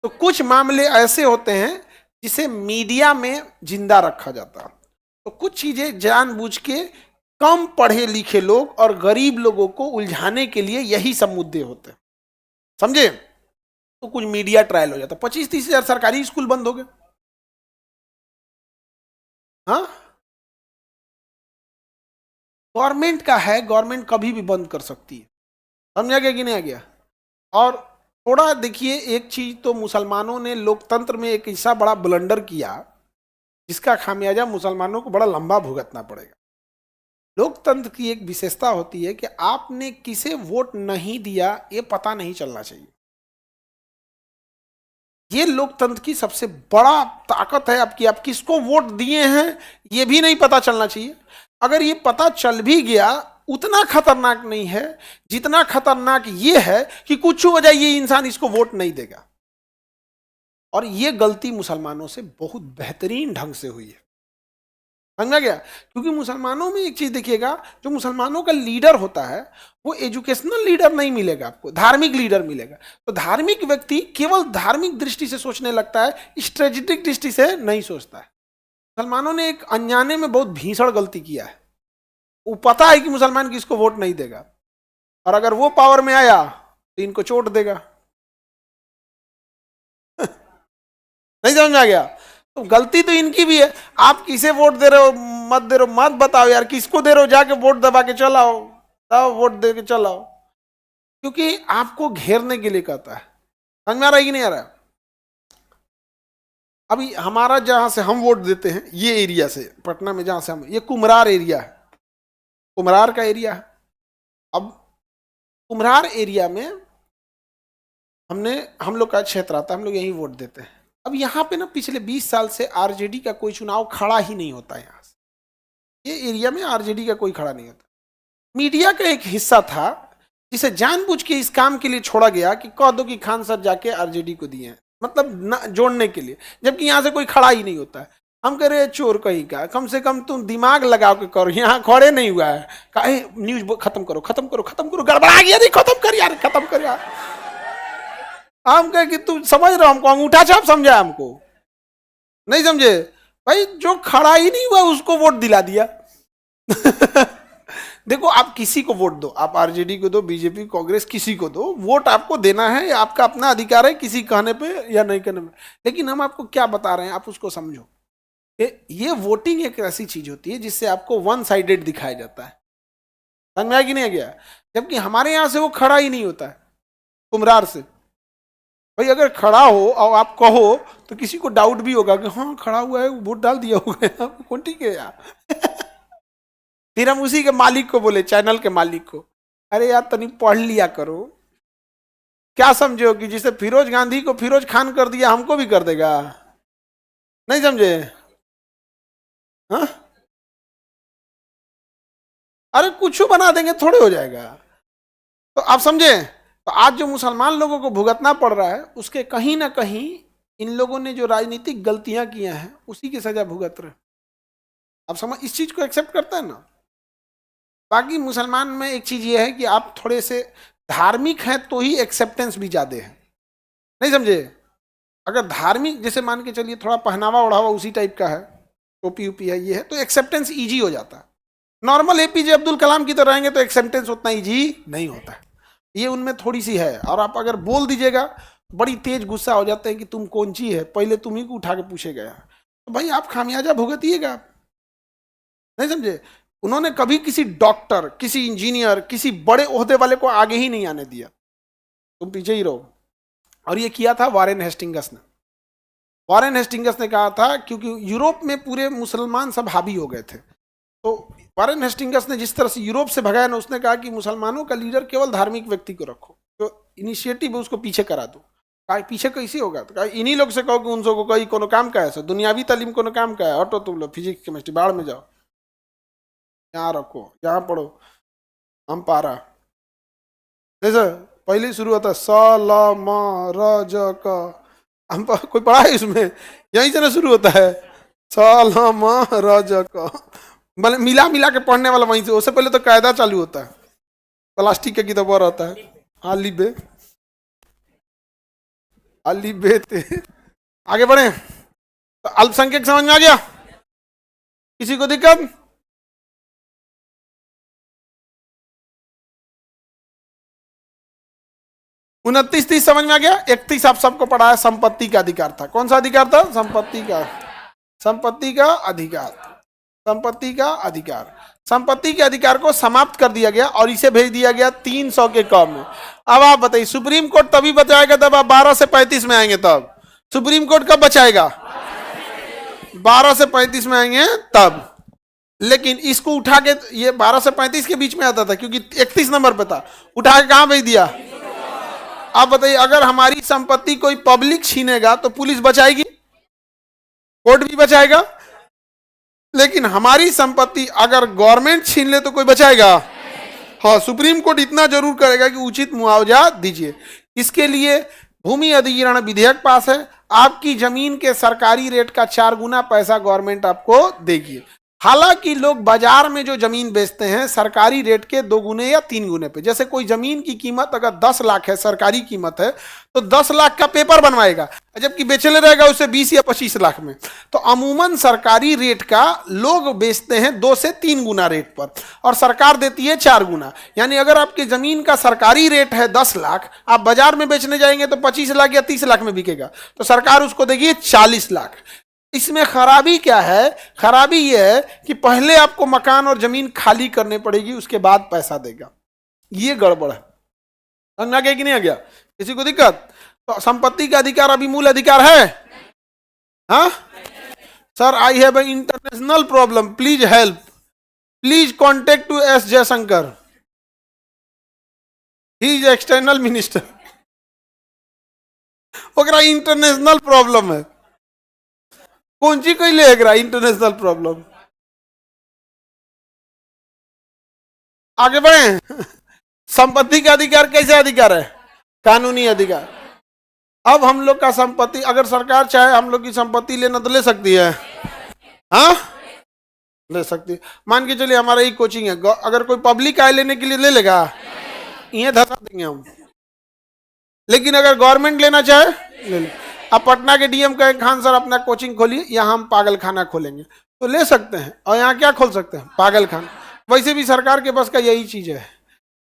तो कुछ मामले ऐसे होते हैं जिसे मीडिया में जिंदा रखा जाता है। तो कुछ चीजें जानबूझ के कम पढ़े लिखे लोग और गरीब लोगों को उलझाने के लिए यही सब मुद्दे होते हैं, समझे? तो कुछ मीडिया ट्रायल हो जाता। 25-30 हजार सरकारी स्कूल बंद हो गए। हाँ, गवर्नमेंट का है, गवर्नमेंट कभी भी बंद कर सकती है। समझा गया कि नहीं आ गया? और थोड़ा देखिए, एक चीज तो मुसलमानों ने लोकतंत्र में एक ऐसा बड़ा ब्लंडर किया जिसका खामियाजा मुसलमानों को बड़ा लंबा भुगतना पड़ेगा। लोकतंत्र की एक विशेषता होती है कि आपने किसे वोट नहीं दिया ये पता नहीं चलना चाहिए। ये लोकतंत्र की सबसे बड़ा ताकत है आपकी, आप किसको वोट दिए हैं ये भी नहीं पता चलना चाहिए। अगर ये पता चल भी गया, उतना खतरनाक नहीं है जितना खतरनाक ये है कि कुछ वजह ये इंसान इसको वोट नहीं देगा। और ये गलती मुसलमानों से बहुत बेहतरीन ढंग से हुई है, समझा गया? क्योंकि मुसलमानों में एक चीज देखिएगा, जो मुसलमानों का लीडर होता है वो एजुकेशनल लीडर नहीं मिलेगा आपको, धार्मिक लीडर मिलेगा। तो धार्मिक व्यक्ति केवल धार्मिक दृष्टि से सोचने लगता है, स्ट्रेटेजिक दृष्टि से नहीं सोचता है। मुसलमानों ने एक अनजाने में बहुत भीषण गलती किया है। वो पता है कि मुसलमान किसको वोट नहीं देगा, और अगर वो पावर में आया तो इनको चोट देगा। नहीं समझ आ गया? तो गलती तो इनकी भी है। आप किसे वोट दे रहे हो, मत दे रहे हो, मत बताओ यार किसको दे रहे हो, जाके वोट दबा के चलाओ, वोट दे के चलाओ, क्योंकि आपको घेरने के लिए कहता है। समझ में आ रहा है कि नहीं आ रहा? अभी हमारा जहां से हम वोट देते हैं, ये एरिया से, पटना में जहां से हम, ये कुम्हरार एरिया है, कुम्हरार का एरिया है। अब कुम्हरार एरिया में हम लोग का क्षेत्र आता है, हम लोग यहीं वोट देते हैं। अब यहाँ पे ना पिछले 20 साल से आरजेडी का कोई चुनाव खड़ा ही नहीं होता है। यहाँ से ये एरिया में आरजेडी का कोई खड़ा नहीं होता। मीडिया का एक हिस्सा था जिसे जानबूझ के इस काम के लिए छोड़ा गया कि कह दो कि खान सर जाके आरजेडी को दिए हैं, मतलब जोड़ने के लिए, जबकि यहाँ से कोई खड़ा ही नहीं होता है। हम कह रहे चोर कहीं का, कम से कम तुम दिमाग लगा के करो, यहाँ खड़े नहीं हुआ है, कहे न्यूज खत्म करो खत्म करो खत्म करो, गड़बड़ा गया, नहीं खत्म कर यार, खत्म कर यार। हम कहे कि तू समझ रहा, हमको अंगूठा छाप समझा, हमको नहीं समझे भाई। जो खड़ा ही नहीं हुआ उसको वोट दिला दिया। देखो आप किसी को वोट दो, आप आरजेडी को दो, बीजेपी, कांग्रेस, किसी को दो, वोट आपको देना है, ये आपका अपना अधिकार है, किसी कहने पे या नहीं कहने पे। लेकिन हम आपको क्या बता रहे हैं, आप उसको समझो। ये वोटिंग एक ऐसी चीज होती है जिससे आपको वन साइडेड दिखाया जाता है, समझ में आया कि नहीं गया? जबकि हमारे यहां से वो खड़ा ही नहीं होता है कुमरार से। भाई अगर खड़ा हो और आप कहो तो किसी को डाउट भी होगा कि हाँ खड़ा हुआ है, वोट डाल दिया होगा, कौन ठीक है यार। फिर हम उसी के मालिक को बोले, चैनल के मालिक को, अरे यार तनी पढ़ लिया करो। क्या समझो कि जिसे फिरोज गांधी को फिरोज खान कर दिया, हमको भी कर देगा? नहीं समझे? हाँ, अरे कुछ बना देंगे, थोड़े हो जाएगा। तो आप समझे? तो आज जो मुसलमान लोगों को भुगतना पड़ रहा है, उसके कहीं ना कहीं इन लोगों ने जो राजनीतिक गलतियां किया हैं उसी की सजा भुगत रहे। आप समझ, इस चीज को एक्सेप्ट करते हैं ना? बाकी मुसलमान में एक चीज ये है कि आप थोड़े से धार्मिक हैं तो ही एक्सेप्टेंस भी ज्यादा है, नहीं समझे? अगर धार्मिक, जैसे मान के चलिए थोड़ा पहनावा ओढ़ावा उसी टाइप का है, टोपी उपी है, ये है, तो एक्सेप्टेंस इजी हो जाता है। नॉर्मल एपीजे अब्दुल कलाम की तरह रहेंगे तो एक्सेप्टेंस उतना इजी नहीं होता है, ये उनमें थोड़ी सी है। और आप अगर बोल दीजिएगा, बड़ी तेज गुस्सा हो जाते हैं कि तुम कौन ची है, पहले तुम ही को उठा के पूछे गया, तो भाई आप खामियाजा भुगतिएगा आप, नहीं समझे? उन्होंने कभी किसी डॉक्टर, किसी इंजीनियर, किसी बड़े ओहदे वाले को आगे ही नहीं आने दिया, तुम पीछे ही रहो। और ये किया था वारेन हेस्टिंगस ने। वारेन हेस्टिंगस ने कहा था, क्योंकि यूरोप में पूरे मुसलमान सब हावी हो गए थे, तो वारेन हेस्टिंगस ने जिस तरह से यूरोप से भगाया ना, उसने कहा कि मुसलमानों का लीडर केवल धार्मिक व्यक्ति को रखो, तो इनिशिएटिव उसको पीछे करा दो। कहा पीछे कैसे होगा? तो कहा इन्हीं लोग से कहो कि उन को कोई कोनो काम का है, सो दुनियावी तालीम कोनो काम का है, हटो तुम लोग फिजिक्स केमिस्ट्री बाढ़ में जाओ, यहाँ रखो, यहाँ पढ़ो, हम पारा। जैसे पहले ही शुरू होता है स ल म र ज क, हम कोई पढ़ा है इसमें? यहीं से ना शुरू होता है, स ल म र ज क, मतलब मिला मिला के पढ़ने वाला वहीं से। उससे पहले तो कायदा चालू होता है, प्लास्टिक का किताब रहता है, आली बे आली बे ते। आगे बढ़े, तो अल्पसंख्यक समझ में आ गया? किसी को दिक्कत? 29-30 समझ में आ गया? 31 आप सबको पढ़ा है, संपत्ति का अधिकार था। कौन सा अधिकार था? संपत्ति का, संपत्ति का अधिकार, संपत्ति का अधिकार। संपत्ति के अधिकार को समाप्त कर दिया गया और इसे भेज दिया गया 300 के कम में। अब आप बताइए, सुप्रीम कोर्ट तभी बचाएगा जब आप 12 से 35 में आएंगे, तब सुप्रीम कोर्ट कब बचाएगा? 12 से 35 में आएंगे तब। लेकिन इसको उठा के, ये 12 से 35 के बीच में आता था क्योंकि 31 नंबर पे था, उठा के कहां भेज दिया? आप बताइए, अगर हमारी संपत्ति कोई पब्लिक छीनेगा तो पुलिस बचाएगी, कोर्ट भी बचाएगा, लेकिन हमारी संपत्ति अगर गवर्नमेंट छीन ले तो कोई बचाएगा? हाँ, सुप्रीम कोर्ट इतना जरूर करेगा कि उचित मुआवजा दीजिए। इसके लिए भूमि अधिग्रहण विधेयक पास है, आपकी जमीन के सरकारी रेट का 4 गुना पैसा गवर्नमेंट आपको देगी। हालांकि लोग बाजार में जो जमीन बेचते हैं सरकारी रेट के 2 गुने या 3 गुने पे। जैसे कोई जमीन की कीमत अगर 10 लाख है, सरकारी कीमत है, तो 10 लाख का पेपर बनवाएगा, जबकि बेचने रहेगा उसे 20 या 25 लाख में। तो अमूमन सरकारी रेट का लोग बेचते हैं 2 से 3 गुना रेट पर, और सरकार देती है 4 गुना। यानी अगर आपकी जमीन का सरकारी रेट है 10 लाख, आप बाजार में बेचने जाएंगे तो 25 लाख या 30 लाख में बिकेगा, तो सरकार उसको देगी 40 लाख। इसमें खराबी क्या है? खराबी यह है कि पहले आपको मकान और जमीन खाली करने पड़ेगी, उसके बाद पैसा देगा। ये गड़बड़ है, समझ आ गया कि नहीं आ गया? किसी को दिक्कत? तो संपत्ति का अधिकार अभी मूल अधिकार है। हाँ sir, I have an international problem, please help, please contact to S Jaishankar, he is external minister. ओकरा इंटरनेशनल प्रॉब्लम है, कौन सी कोई लेगा इंटरनेशनल प्रॉब्लम? आगे बढ़े। संपत्ति का अधिकार कैसे अधिकार है? कानूनी अधिकार। अब हम लोग का संपत्ति, अगर सरकार चाहे हम लोग की संपत्ति लेना तो ले सकती है, हाँ ले सकती है। मान के चलिए हमारा ही कोचिंग है, अगर कोई पब्लिक आए लेने के लिए ले लेगा, ये धसा देंगे हम। लेकिन अगर गवर्नमेंट लेना चाहे ले ले। अब पटना के डीएम कहे खान सर अपना कोचिंग खोलिए, यहाँ हम पागल खाना खोलेंगे, तो ले सकते हैं। और यहाँ क्या खोल सकते हैं? पागल खाना। वैसे भी सरकार के बस का यही चीज है,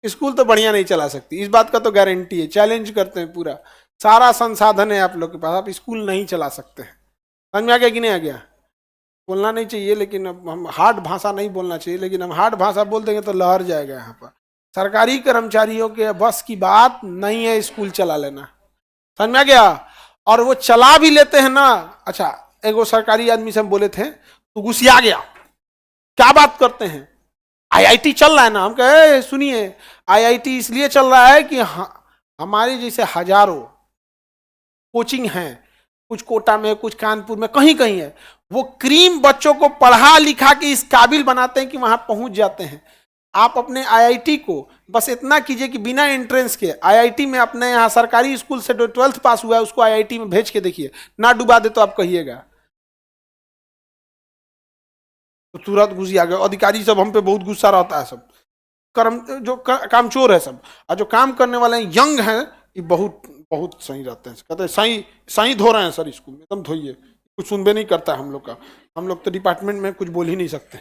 स्कूल तो बढ़िया नहीं चला सकती, इस बात का तो गारंटी है, चैलेंज करते हैं पूरा, सारा संसाधन है आप लोग के पास, आप स्कूल नहीं चला सकते हैं। समझ में आ गया कि नहीं आ गया? बोलना नहीं चाहिए, लेकिन अब हम हार्ड भाषा नहीं बोलना चाहिए, लेकिन हम हार्ड भाषा बोल देंगे तो लहर जाएगा यहाँ पर। सरकारी कर्मचारियों के बस की बात नहीं है स्कूल चला लेना, समझ में आ गया? और वो चला भी लेते हैं ना। अच्छा, एक वो सरकारी आदमी से हम बोले थे तो गुस्सा गया, क्या बात करते हैं, आईआईटी चल रहा है ना। हम कहे सुनिए, आईआईटी इसलिए चल रहा है कि हमारे जैसे हजारों कोचिंग हैं, कुछ कोटा में, कुछ कानपुर में, कहीं कहीं है, वो क्रीम बच्चों को पढ़ा लिखा के इस काबिल बनाते हैं कि वहां पहुंच जाते हैं। आप अपने आईआईटी को बस इतना कीजिए कि बिना एंट्रेंस के आईआईटी में, अपने यहाँ सरकारी स्कूल से जो 12th पास हुआ है उसको आईआईटी में भेज के देखिए, ना डुबा दे तो आप कहिएगा। तो तुरंत घुस आ गए अधिकारी सब, हम पे बहुत गुस्सा रहता है सब, कर्म जो कामचोर है सब, और जो काम करने वाले हैं यंग हैं, ये बहुत बहुत सही रहते हैं। कहते हैं सही सही धो रहे हैं सर स्कूल में, एकदम धोइए, कुछ सुनबे नहीं करता है हम लोग का, हम लोग तो डिपार्टमेंट में कुछ बोल ही नहीं सकते,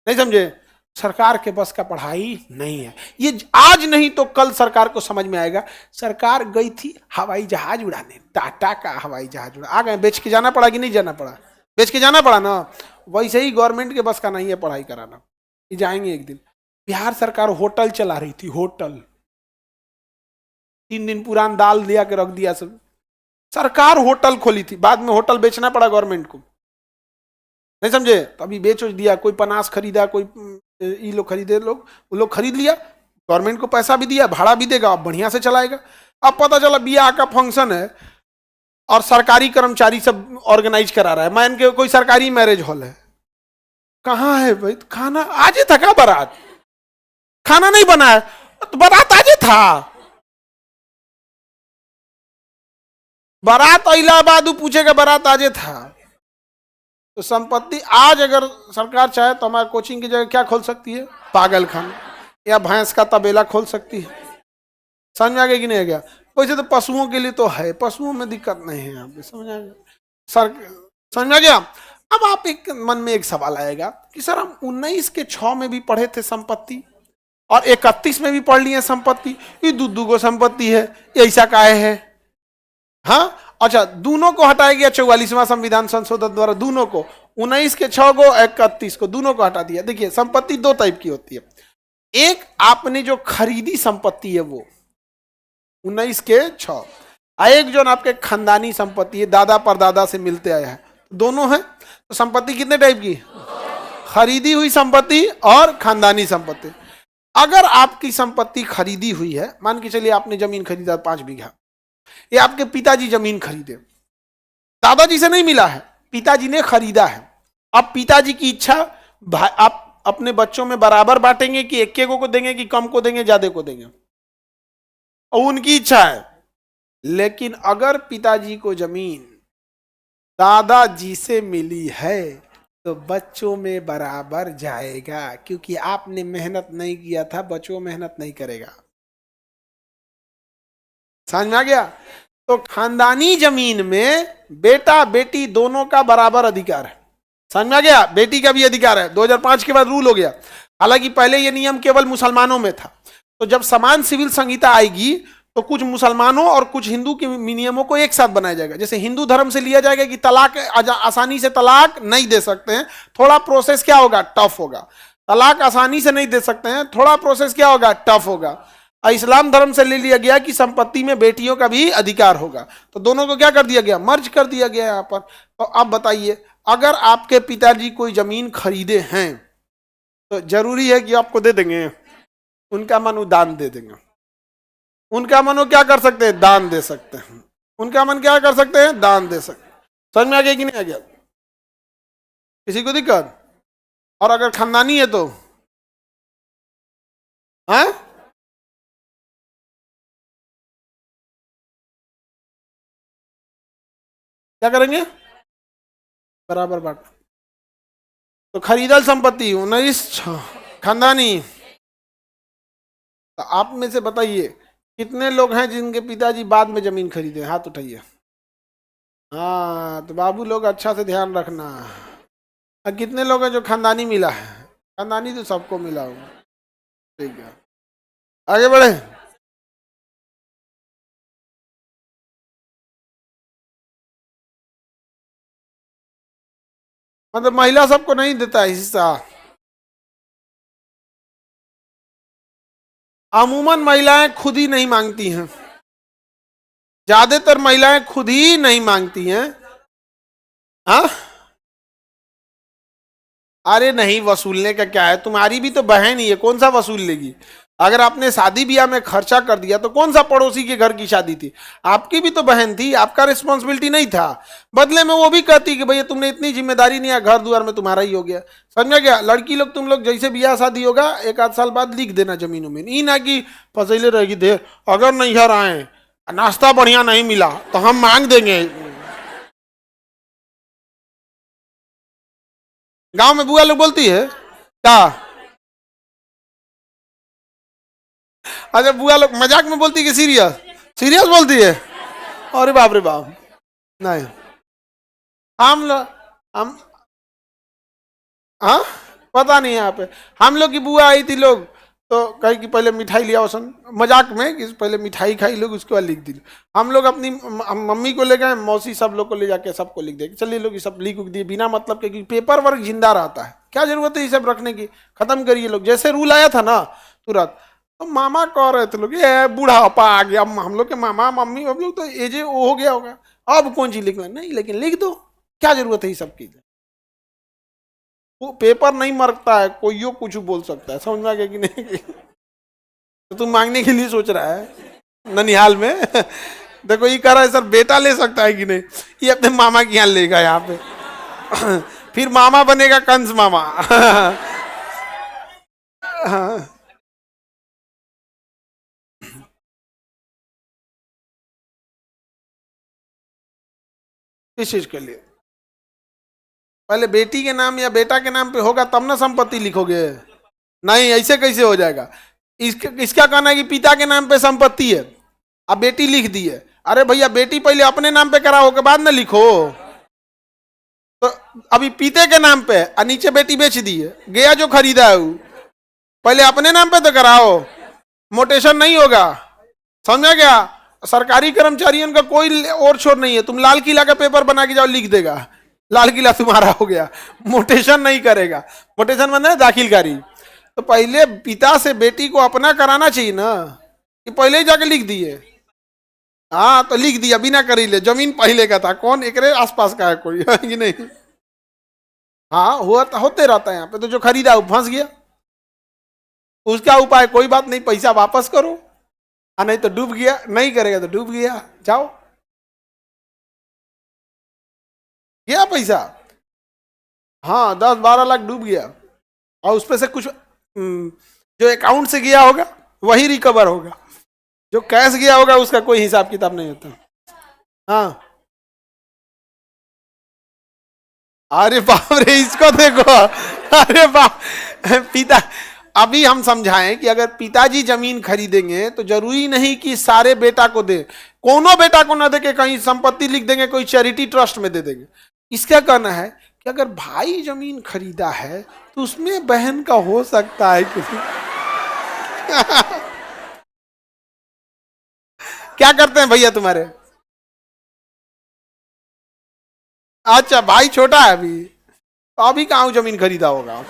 नहीं समझे? सरकार के बस का पढ़ाई नहीं है ये, आज नहीं तो कल सरकार को समझ में आएगा। सरकार गई थी हवाई जहाज उड़ाने, टाटा का हवाई जहाज उड़ा, आ गए, बेच के जाना पड़ा कि नहीं जाना पड़ा? बेच के जाना पड़ा ना। वैसे ही गवर्नमेंट के बस का नहीं है पढ़ाई कराना, ये जाएंगे एक दिन। बिहार सरकार होटल चला रही थी, होटल 3 दिन पुरान दाल दिया के रख दिया सब, सरकार होटल खोली थी, बाद में होटल बेचना पड़ा गवर्नमेंट को, नहीं समझे? तो अभी बेच दिया, कोई पनास खरीदा, कोई ये लोग खरीदे, लोग वो लोग खरीद लिया, गवर्नमेंट को पैसा भी दिया, भाड़ा भी देगा, अब बढ़िया से चलाएगा। अब पता चला ब्याह का फंक्शन है और सरकारी कर्मचारी सब ऑर्गेनाइज करा रहा है, मान के कोई सरकारी मैरिज हॉल है, कहाँ है भाई खाना? आज था क्या बारात? खाना नहीं बना है तो बारात आज था, बारात इलाहाबाद पूछेगा, बारात आज था। तो संपत्ति आज अगर सरकार चाहे तो हमारे कोचिंग की जगह क्या खोल सकती है? पागल खाना या भैंस का तबेला खोल सकती है। समझ में आ गया कि नहीं आ गया? वैसे तो पशुओं के लिए तो है, पशुओं में दिक्कत नहीं है, आप समझ आ गया? सर समझ में आ गया? अब आप एक मन में एक सवाल आएगा कि सर हम 19 के 6 में भी पढ़े थे संपत्ति और 31 में भी पढ़ लिए संपत्ति, ये दू को संपत्ति है, ऐसा काहे है? हाँ, अच्छा, दोनों को हटाया गया 44वां संविधान संशोधन द्वारा, दोनों को, 19 के 6 को, 31 को, दोनों को हटा दिया। देखिए संपत्ति 2 टाइप की होती है, एक आपने जो खरीदी संपत्ति है वो 19 के 6, एक जो आपके खानदानी संपत्ति है, दादा परदादा से मिलते आया है, दोनों है। तो संपत्ति कितने टाइप की? खरीदी हुई संपत्ति और खानदानी संपत्ति। अगर आपकी संपत्ति खरीदी हुई है, मान के चलिए आपने जमीन खरीदा 5 बीघा, ये आपके पिताजी जमीन खरीदे, दादाजी से नहीं मिला है, पिताजी ने खरीदा है। अब पिताजी की इच्छा, आप अपने बच्चों में बराबर बांटेंगे कि एक को देंगे कि कम को देंगे, ज्यादा को देंगे, और उनकी इच्छा है। लेकिन अगर पिताजी को जमीन दादाजी से मिली है तो बच्चों में बराबर जाएगा, क्योंकि आपने मेहनत नहीं किया था, बच्चों मेहनत नहीं करेगा। समझ में आ गया? तो खानदानी जमीन में बेटा बेटी दोनों का बराबर अधिकार है। समझ में आ गया? बेटी का भी अधिकार है, 2005 के बाद रूल हो गया। हालांकि पहले यह नियम केवल मुसलमानों में था, तो जब समान सिविल संहिता आएगी तो कुछ मुसलमानों और कुछ हिंदू के नियमों को एक साथ बनाया जाएगा। जैसे हिंदू धर्म से लिया जाएगा कि तलाक, आसानी से तलाक नहीं दे सकते हैं, थोड़ा प्रोसेस क्या होगा? टफ होगा। तलाक आसानी से नहीं दे सकते हैं, थोड़ा प्रोसेस क्या होगा? टफ होगा। इस्लाम धर्म से ले लिया गया कि संपत्ति में बेटियों का भी अधिकार होगा, तो दोनों को क्या कर दिया गया? मर्ज कर दिया गया यहाँ पर। तो अब बताइए, अगर आपके पिताजी कोई जमीन खरीदे हैं तो जरूरी है कि आपको दे देंगे? उनका मन दान दे देंगे, उनका मन क्या कर सकते हैं? दान दे सकते हैं, उनका मन क्या कर सकते हैं? दान दे सकते हैं। समझ में आ गया कि नहीं आ गया? किसी को दिक्कत? और अगर खानदानी है तो हाँ, क्या करेंगे? बराबर बांट। तो खरीदल संपत्ति 19 खानदानी। तो आप में से बताइए कितने लोग हैं जिनके पिताजी बाद में जमीन खरीदे? हाथ उठाइए। हाँ, तो बाबू लोग अच्छा से ध्यान रखना। और कितने लोग हैं जो खानदानी मिला है? खानदानी तो सबको मिला होगा। ठीक है, आगे बढ़े। मतलब महिला सबको नहीं देता है हिस्सा। अमूमन महिलाएं खुद ही नहीं मांगती हैं, ज्यादातर महिलाएं खुद ही नहीं मांगती हैं। हाँ, अरे नहीं, वसूलने का क्या है, तुम्हारी भी तो बहन ही है, कौन सा वसूल लेगी। अगर आपने शादी ब्याह में खर्चा कर दिया तो कौन सा पड़ोसी के घर की शादी थी, आपकी भी तो बहन थी, आपका रिस्पॉन्सिबिलिटी नहीं था। बदले में वो भी कहती कि भैया तुमने इतनी जिम्मेदारी नहीं है, घर द्वार में तुम्हारा ही हो गया। समझा क्या। लड़की लोग तुम लोग जैसे ब्याह शादी होगा 1 आध साल बाद लिख देना जमीनों में, नहीं ना कि फसैले रहेगी दे, अगर नैहर आए नाश्ता बढ़िया नहीं मिला तो हम मांग देंगे। गांव में बुआ लोग बोलती है क्या। अच्छा, बुआ लोग मजाक में बोलती है कि सीरियस सीरियस बोलती है। अरे बाप रे बाप। नहीं, हम लोग हम हाँ, पता नहीं यहाँ पे। हम लोग की बुआ आई थी लोग, तो कही कि पहले मिठाई लिया सन, मजाक में कि पहले मिठाई खाई लोग, उसके बाद लिख दी। हम लोग अपनी मम्मी को ले गए, मौसी सब लोग को ले जाके सबको लिख दे, चलिए लोग ये सब लिख उख दिए बिना मतलब के, क्योंकि पेपर वर्क जिंदा रहता है, क्या जरूरत है ये सब रखने की, खत्म करिए लोग। जैसे रूल आया था ना तुरंत, तो मामा कह रहे थे लोग ये बूढ़ापा आ गया, हम लोग के मामा मम्मी अब लोग तो एज हो गया होगा, अब कौन चीज लिखना, नहीं लेकिन लिख दो, क्या जरूरत है ये सब की। वो पेपर नहीं मरता है, कोई कुछ बोल सकता है, समझ में आ गया कि नहीं। तो तुम मांगने के लिए सोच रहा है ननिहाल में। देखो ये कह रहा है सर बेटा ले सकता है कि नहीं, ये अपने मामा के यहाँ लेगा यहाँ पे। फिर मामा बनेगा कंस मामा। हाँ। किस चीज के लिए। पहले बेटी के नाम या बेटा के नाम पे होगा तब ना संपत्ति लिखोगे, नहीं ऐसे कैसे हो जाएगा। इसका कहना है कि पिता के नाम पे संपत्ति है, अब बेटी लिख दी है, अरे भैया बेटी पहले अपने नाम पे कराओ के बाद ना लिखो। तो अभी पिते के नाम पे और नीचे बेटी बेच दी है, गया जो खरीदा है वो, पहले अपने नाम पे तो कराओ, मोटेशन नहीं होगा। समझा क्या। सरकारी कर्मचारियों का कोई और छोर नहीं है, तुम लाल किला का पेपर बना के जाओ लिख देगा, लाल किला तुम्हारा हो गया, मोटेशन नहीं करेगा। मोटेशन मतलब दाखिलकारी। तो पहले पिता से बेटी को अपना कराना चाहिए ना, कि पहले ही जाके लिख दिए। हाँ तो लिख दिया बिना करी ले, जमीन पहले का था, कौन एकरे आसपास का है कोई, है कि नहीं। हाँ हुआ होते रहता है यहाँ पे, तो जो खरीदा वो फंस गया, उसका उपाय कोई बात नहीं, पैसा वापस करो, नहीं तो डूब गया, नहीं करेगा तो डूब गया, जाओ गया पैसा। हाँ 10-12 लाख डूब गया, और उसपे से कुछ जो अकाउंट से गया होगा वही रिकवर होगा, जो कैश गया होगा उसका कोई हिसाब किताब नहीं होता। हाँ, अरे बाप रे, इसको देखो। अरे बाप, पिता, अभी हम समझाएं कि अगर पिताजी जमीन खरीदेंगे तो जरूरी नहीं कि सारे बेटा को दे, कोनो बेटा को ना दे के कहीं संपत्ति लिख देंगे, कोई चैरिटी ट्रस्ट में दे देंगे। इसका कहना है कि अगर भाई जमीन खरीदा है तो उसमें बहन का हो सकता है कि क्या करते हैं भैया तुम्हारे। अच्छा भाई छोटा है अभी, तो अभी कहाँ जमीन खरीदा होगा।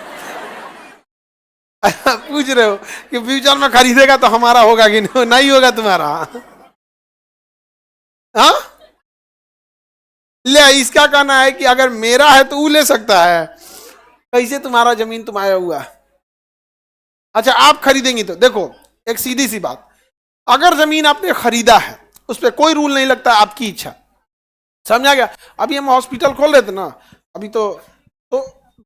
पूछ रहे हो कि फ्यूचर में खरीदेगा तो हमारा होगा कि नहीं, नहीं होगा तुम्हारा। हाँ, ले इसका कहना है कि अगर मेरा है तो वो ले सकता है, कैसे तुम्हारा जमीन तुम्हारा हुआ। अच्छा आप खरीदेंगी तो देखो, एक सीधी सी बात, अगर जमीन आपने खरीदा है उस पर कोई रूल नहीं लगता, आपकी इच्छा। समझा गया। अभी हम हॉस्पिटल खोल रहे थे ना, अभी तो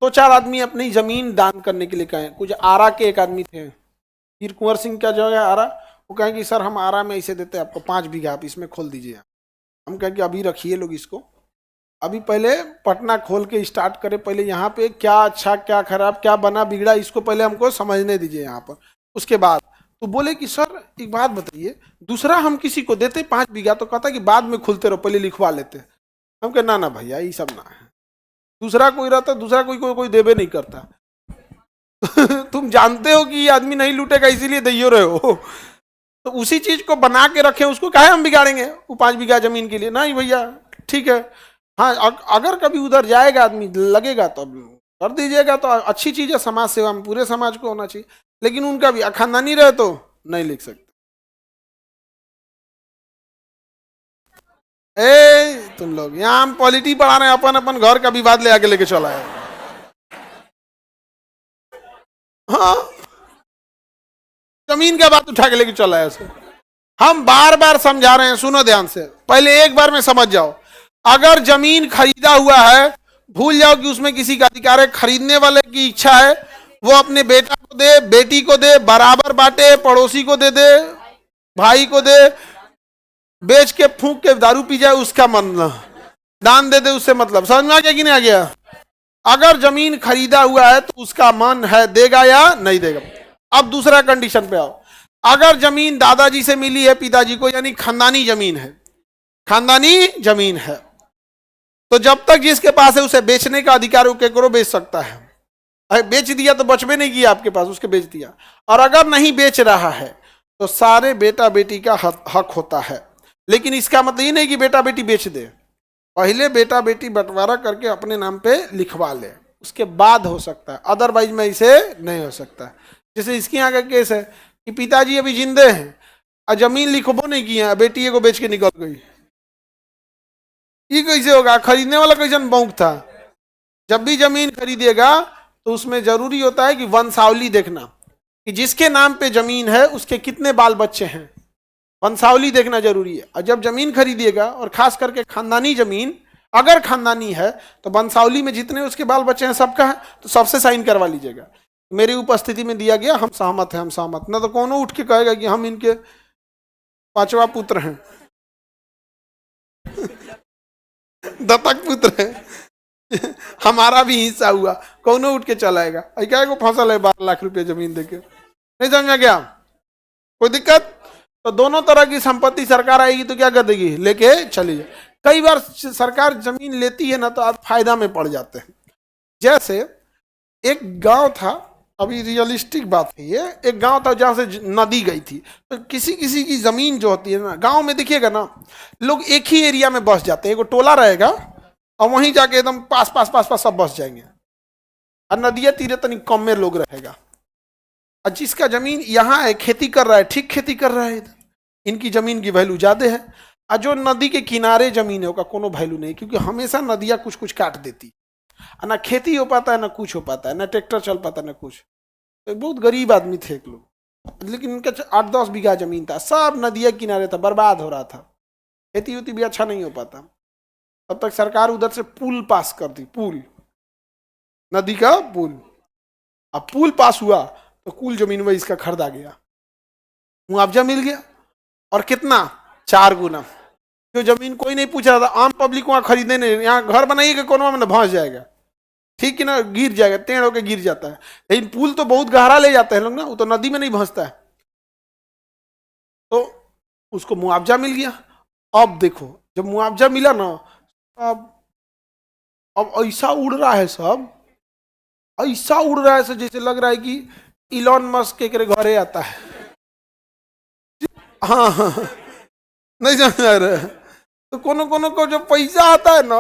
2-4 आदमी अपनी जमीन दान करने के लिए कहे, कुछ आरा के एक आदमी थे, वीर कुंवर सिंह का जो है आरा, वो कहें कि सर हम आरा में ऐसे देते हैं आपको 5 बीघा, आप इसमें खोल दीजिए। हम कहें कि अभी रखिए लोग इसको, अभी पहले पटना खोल के स्टार्ट करें, पहले यहाँ पे क्या अच्छा क्या खराब क्या बना बिगड़ा इसको पहले हमको समझने दीजिए यहाँ पर, उसके बाद। तो बोले कि सर एक बात बताइए, दूसरा हम किसी को देते 5 बीघा तो कहता कि बाद में खुलते रहो पहले लिखवा लेते। हम कहे ना ना भैया ये सब ना है, दूसरा कोई रहता, दूसरा कोई देवे नहीं करता, तुम जानते हो कि ये आदमी नहीं लूटेगा इसीलिए दइयो रहे हो। तो उसी चीज को बना के रखे, उसको काहे हम बिगाड़ेंगे वो 5 बीघा जमीन के लिए? नहीं भैया ठीक है। हाँ अगर कभी उधर जाएगा आदमी लगेगा तो कर दीजिएगा, तो अच्छी चीज है, समाज सेवा में पूरे समाज को होना चाहिए। लेकिन उनका भी खानदानी रहे तो नहीं लिख सकते। तुम लोग यहाँ हम पॉलिटी पढ़ा रहे हैं, अपन अपन घर का विवाद ले आके लेके चला है। हाँ जमीन का बात उठा के लेके चला है उसे। हम बार बार समझा रहे हैं, सुनो ध्यान से, पहले एक बार में समझ जाओ। अगर जमीन खरीदा हुआ है, भूल जाओ कि उसमें किसी का अधिकार है। खरीदने वाले की इच्छा है वो अपने बेटा को दे, बेटी को दे, बराबर बांटे, पड़ोसी को दे दे, भाई को दे, बेच के फूंक के दारू पी जाए उसका मन, दान दे दे उससे मतलब। समझ में आ गया कि नहीं आ गया? अगर जमीन खरीदा हुआ है तो उसका मन है देगा या नहीं देगा। अब दूसरा कंडीशन पे आओ। अगर जमीन दादाजी से मिली है पिताजी को, यानी खानदानी जमीन है, खानदानी जमीन है, तो जब तक जिसके पास है उसे बेचने का अधिकार वो केकरो बेच सकता है। अरे बेच दिया तो बचबे नहीं किया आपके पास, उसके बेच दिया। और अगर नहीं बेच रहा है तो सारे बेटा बेटी का हक होता है। लेकिन इसका मतलब ये नहीं कि बेटा बेटी बेच दे, पहले बेटा बेटी बंटवारा करके अपने नाम पे लिखवा ले, उसके बाद हो सकता है, अदरवाइज में इसे नहीं हो सकता। जैसे इसके यहाँ का केस है कि पिताजी अभी जिंदे हैं और जमीन लिखबो नहीं किया, बेटी को बेच के निकल गई, ये कैसे होगा? खरीदने वाला कैसे बौक था? जब भी जमीन खरीदेगा तो उसमें जरूरी होता है कि वंशावली देखना कि जिसके नाम पे जमीन है उसके कितने बाल बच्चे हैं, वंशावली देखना जरूरी है। और जब जमीन खरीदिएगा, और खास करके खानदानी जमीन अगर खानदानी है, तो वंशावली में जितने उसके बाल बच्चे हैं सबका है, तो सबसे साइन करवा लीजिएगा, मेरी उपस्थिति में दिया गया, हम सहमत हैं, हम सहमत। ना तो कौन उठ के कहेगा कि हम इनके 5वां पुत्र हैं, दत्तक पुत्र है, हमारा भी हिस्सा हुआ, कौन उठ के चलाएगा? क्या को फसल है 12 लाख रुपए जमीन देके? नहीं समझ में गया? कोई दिक्कत? तो दोनों तरह की संपत्ति सरकार आएगी तो क्या कर देगी? लेके चली जाए। कई बार सरकार जमीन लेती है ना तो आप फायदा में पड़ जाते हैं। जैसे एक गांव था, अभी रियलिस्टिक बात है ये, एक गांव था जहां से नदी गई थी। तो किसी किसी की जमीन जो होती है ना, गांव में देखिएगा ना, लोग एक ही एरिया में बस जाते हैं, एक टोला रहेगा और वहीं जाके एकदम पास पास पास पास सब बस जाएंगे, और नदिया तीरे तनिक कम में लोग रहेगा। और जिसका जमीन यहाँ है, खेती कर रहा है, ठीक खेती कर रहा है, इनकी जमीन की वैल्यू ज्यादा है। और जो नदी के किनारे जमीन है उसका कोनो वैल्यू नहीं, क्योंकि हमेशा नदियाँ कुछ कुछ काट देती, ना खेती हो पाता है, ना कुछ हो पाता है, ना ट्रैक्टर चल पाता है, ना कुछ। तो बहुत गरीब आदमी थे एक लोग, लेकिन उनका 8-10 बीघा जमीन था, सब नदिया किनारे था, बर्बाद हो रहा था, खेती उती भी अच्छा नहीं हो पाता। तब तक सरकार उधर से पुल पास कर दी, पुल, नदी का पुल। अब पुल पास हुआ तो कुल जमीन वही इसका खरीदा गया, मुआवजा मिल गया। और कितना? 4 गुना। जो जमीन कोई नहीं पूछ रहा था, आम पब्लिक वहां खरीदने नहीं, यहाँ घर बनाइएगा कोनवा में भंस जाएगा, ठीक है ना, गिर जाएगा, टेढ़ होकर गिर जाता है। लेकिन पुल तो बहुत गहरा ले जाते हैं लोग ना, वो तो नदी में नहीं भंसता है, तो उसको मुआवजा मिल गया। अब देखो जब मुआवजा मिला ना, अब ऐसा उड़ रहा है सब, ऐसा उड़ रहा है जैसे लग रहा है कि इलॉन मस्क के घरे आता है। हाँ हाँ नहीं समझ आ रहा है? तो कोनो कोनो को जो पैसा आता है ना,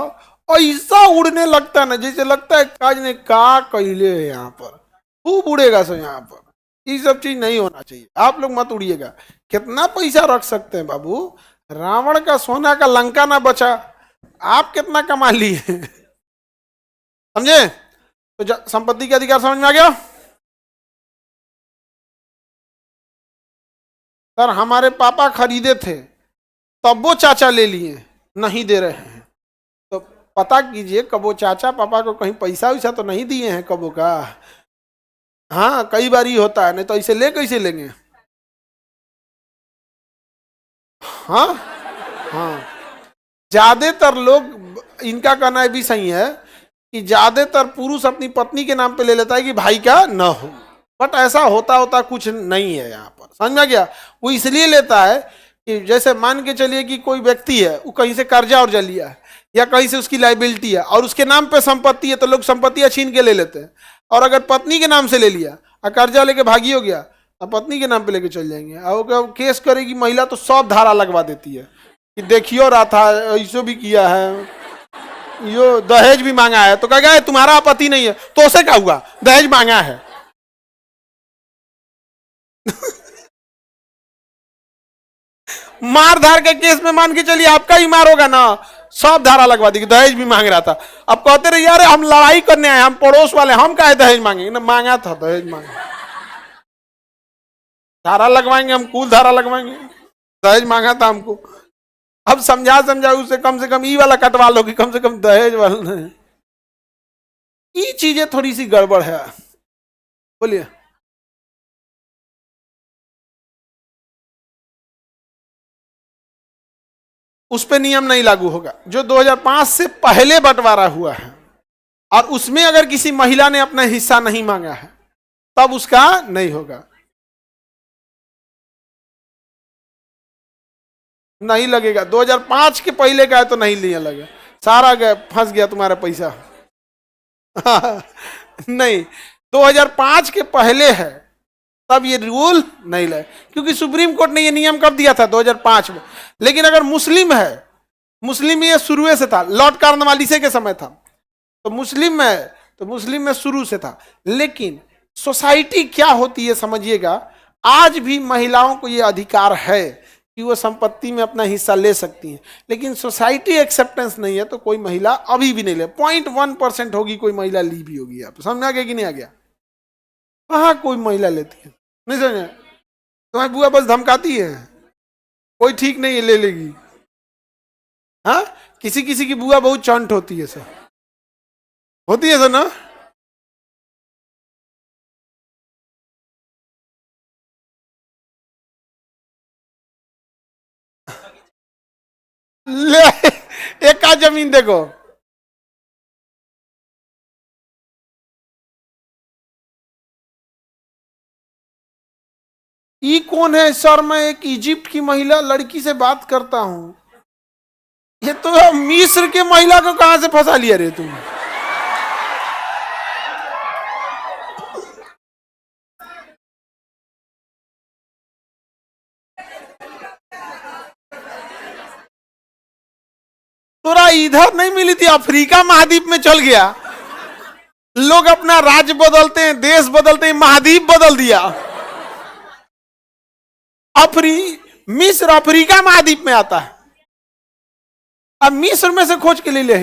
ऐसा उड़ने लगता है ना, जैसे लगता है काज ने का कैले है, यहाँ पर खूब उड़ेगा सो। यहाँ पर ये सब चीज नहीं होना चाहिए, आप लोग मत उड़िएगा। कितना पैसा रख सकते हैं बाबू? रावण का सोना का लंका ना बचा, आप कितना कमा लिए? समझे? तो संपत्ति के अधिकार समझ में आ गया? सर हमारे पापा खरीदे थे तब वो चाचा ले लिए, नहीं दे रहे हैं, तो पता कीजिए कब वो चाचा पापा को कहीं पैसा वैसा तो नहीं दिए हैं कबो का? हाँ कई बार ही होता है, नहीं तो इसे ले कैसे लेंगे? हाँ हाँ ज्यादातर लोग, इनका कहना भी सही है कि ज्यादातर पुरुष अपनी पत्नी के नाम पे ले लेता है कि भाई का न हो, बट ऐसा होता होता कुछ नहीं है यहाँ पर। समझ में गया? वो इसलिए लेता है कि जैसे मान के चलिए कि कोई व्यक्ति है, वो कहीं से कर्जा और लिया है, या कहीं से उसकी लाइबिलिटी है और उसके नाम पे संपत्ति है तो लोग संपत्तियां छीन के ले लेते हैं। और अगर पत्नी के नाम से ले लिया और कर्जा लेके भागी हो गया, अब पत्नी के नाम पे लेके चल जाएंगे और केस करेगी महिला तो सब धारा लगवा देती है कि देखियो रहा था, ऐसो भी किया है, यो दहेज भी मांगा है, तो कहेगा तुम्हारा पति नहीं है, तो उसे क्या हुआ, दहेज मांगा है। मार धार के केस में मान के चलिए आपका ही मार होगा ना, सब धारा लगवा दी, दहेज भी मांग रहा था। अब कहते रहे यार हम लड़ाई करने आए, हम पड़ोस वाले, हम काहे दहेज मांगेंगे ना, मांगा था दहेज मांगे, धारा लगवाएंगे हम, कुल धारा लगवाएंगे, दहेज मांगा था हमको। अब समझा समझा उसे कम से कम ई वाला कटवा लो कि कम से कम दहेज वाला नहीं। ये चीजें थोड़ी सी गड़बड़ है। बोलिए। उस पर नियम नहीं लागू होगा जो 2005 से पहले बंटवारा हुआ है, और उसमें अगर किसी महिला ने अपना हिस्सा नहीं मांगा है तब उसका नहीं होगा, नहीं लगेगा। 2005 के पहले का है तो नहीं लिया लगेगा, सारा गया, फंस गया तुम्हारा पैसा। नहीं, 2005 के पहले है तब ये रूल नहीं लगे, क्योंकि सुप्रीम कोर्ट ने ये नियम कब दिया था, 2005 में। लेकिन अगर मुस्लिम है, मुस्लिम ये शुरू से था, लॉर्ड कॉर्नवालिस के समय था, तो मुस्लिम में, तो मुस्लिम में शुरू से था। लेकिन सोसाइटी क्या होती है समझिएगा, आज भी महिलाओं को ये अधिकार है कि वो संपत्ति में अपना हिस्सा ले सकती हैं, लेकिन सोसाइटी एक्सेप्टेंस नहीं है, तो कोई महिला अभी भी नहीं ले। 0.1% होगी कोई महिला ली भी होगी। आप समझ में आ गया कि नहीं आ गया? कहाँ कोई महिला लेती है, नहीं समझे? तुम्हारी बुआ बस धमकाती है, कोई ठीक नहीं है ले लेगी। हाँ, किसी किसी की बुआ बहुत चंट होती है सर, होती है सर ना। ले एक का जमीन देखो, ये कौन है सर? मैं एक इजिप्ट की महिला लड़की से बात करता हूं। ये तो मिस्र के महिला को कहां से फंसा लिया रे तुम? तोरा इधर नहीं मिली थी, अफ्रीका महाद्वीप में चल गया। लोग अपना राज्य बदलते हैं, देश बदलते हैं, महाद्वीप बदल दिया। मिस्र अफ्रीका महाद्वीप में आता है, अब मिस्र में से खोज के ले ले।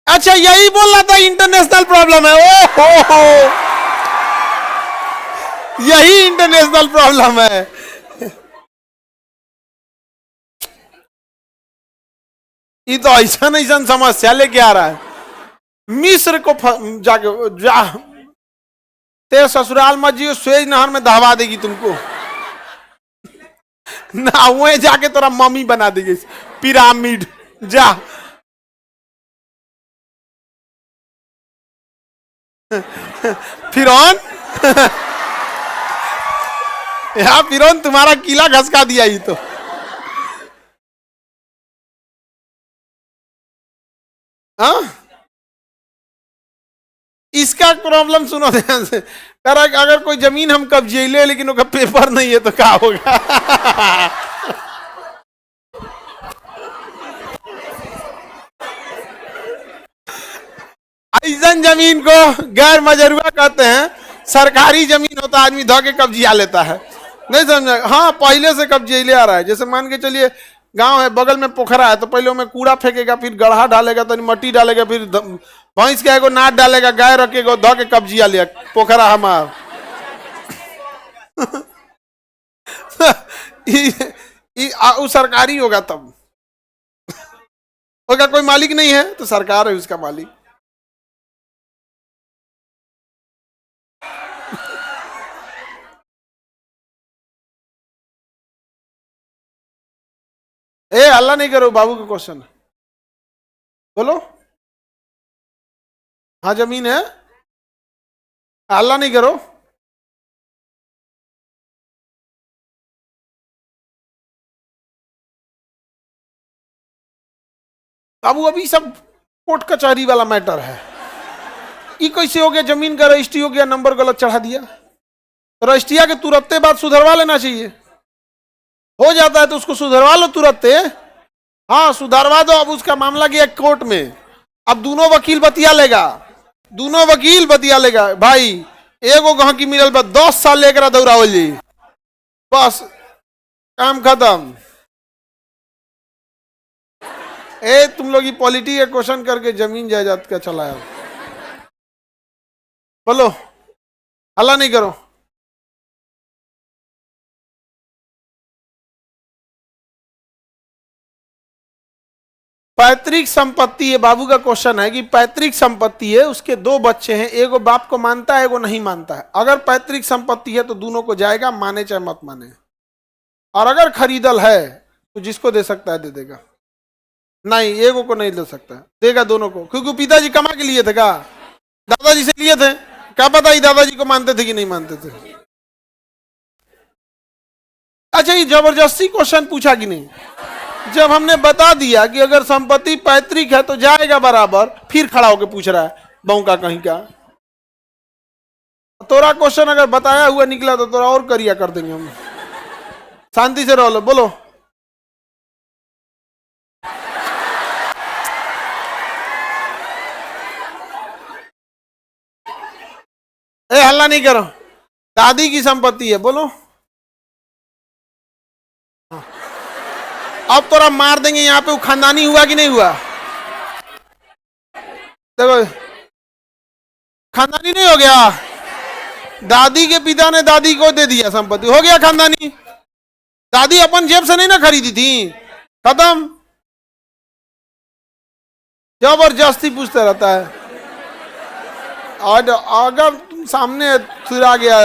अच्छा, यही बोल रहा था इंटरनेशनल प्रॉब्लम है। ओ हो, यही इंटरनेशनल प्रॉब्लम है। ये तो ऐसा ऐसा समस्या लेके आ रहा है। मिस्र को जाके जा, तेरे ससुराल मत जियो, स्वेज नहर में दहवा देगी तुमको ना, वहीं जाके तेरा मम्मी बना देगी पिरामिड। जा फिरौन यहाँ फिरौन तुम्हारा किला घसका दिया। ही तो हाँ, इसका प्रॉब्लम सुनो ध्यान से। अगर कोई जमीन हम कब्जे ले लेकिन उसका पेपर नहीं है तो क्या होगा? ऐसा जमीन को गैर मजरूआ कहते हैं। सरकारी जमीन होता है, आदमी धो के कब्जिया लेता है, नहीं समझा? हाँ, पहले से कब्जे ले आ रहा है। जैसे मान के चलिए गांव है, बगल में पोखरा है, तो पहले उसमें कूड़ा फेंकेगा, फिर गढ़ा डालेगा, तो मट्टी डालेगा, फिर भैंस के एगो नाद डालेगा, गाय रखेगा, धो के कब्जिया लिया पोखरा हमार। वो सरकारी होगा तब होगा, कोई मालिक नहीं है तो सरकार है उसका मालिक। हल्ला नहीं करो, बाबू का क्वेश्चन बोलो। हाँ, जमीन है, हल्ला नहीं करो। बाबू अभी सब कोर्ट कचहरी वाला मैटर है। ये कैसे हो गया, जमीन का रजिस्ट्री हो गया, नंबर गलत चढ़ा दिया, रजिस्ट्रिया के तुरंते बाद सुधरवा लेना चाहिए। हो जाता है तो उसको सुधरवा लो तुरंते। हाँ सुधरवा दो। अब उसका मामला गया कोर्ट में, अब दोनों वकील बतिया लेगा, दोनों वकील बतिया लेगा, भाई एगो गह की मिलल बा 10 साल लेकर दौड़ावल जी, बस काम खत्म। ए तुम लोग ये पॉलिटी का क्वेश्चन करके जमीन जायदाद का चलाया, बोलो हल्ला नहीं करो। पैतृक संपत्ति है, बाबू का क्वेश्चन है कि पैतृक संपत्ति है, उसके 2 बच्चे हैं, एगो बाप को मानता है एगो नहीं मानता है। अगर पैतृक संपत्ति है तो दोनों को जाएगा, माने चाहे मत माने। और अगर खरीदल है तो जिसको दे सकता है दे देगा, नहीं एगो को नहीं दे सकता, देगा दोनों को, क्योंकि पिताजी कमा के लिए थे का, दादाजी से लिए थे, क्या पता ही दादाजी को मानते थे कि नहीं मानते थे। अच्छा ये जबरदस्ती क्वेश्चन पूछा कि नहीं, जब हमने बता दिया कि अगर संपत्ति पैतृक है तो जाएगा बराबर, फिर खड़ा होकर पूछ रहा है बहू का कहीं का। तोरा क्वेश्चन अगर बताया हुआ निकला तो तोरा और करिया कर देंगे हम। शांति से रहो लो, बोलो। ए हल्ला नहीं करो, दादी की संपत्ति है, बोलो। अब तोरा मार देंगे यहाँ पे, वो खानदानी हुआ कि नहीं हुआ, देखो खानदानी नहीं हो गया, दादी के पिता ने दादी को दे दिया संपत्ति, हो गया खानदानी। दादी अपन जेब से नहीं ना खरीदी थी, खत्म। जबरदस्ती पूछता रहता है, और अगर तुम सामने फिर आ गया,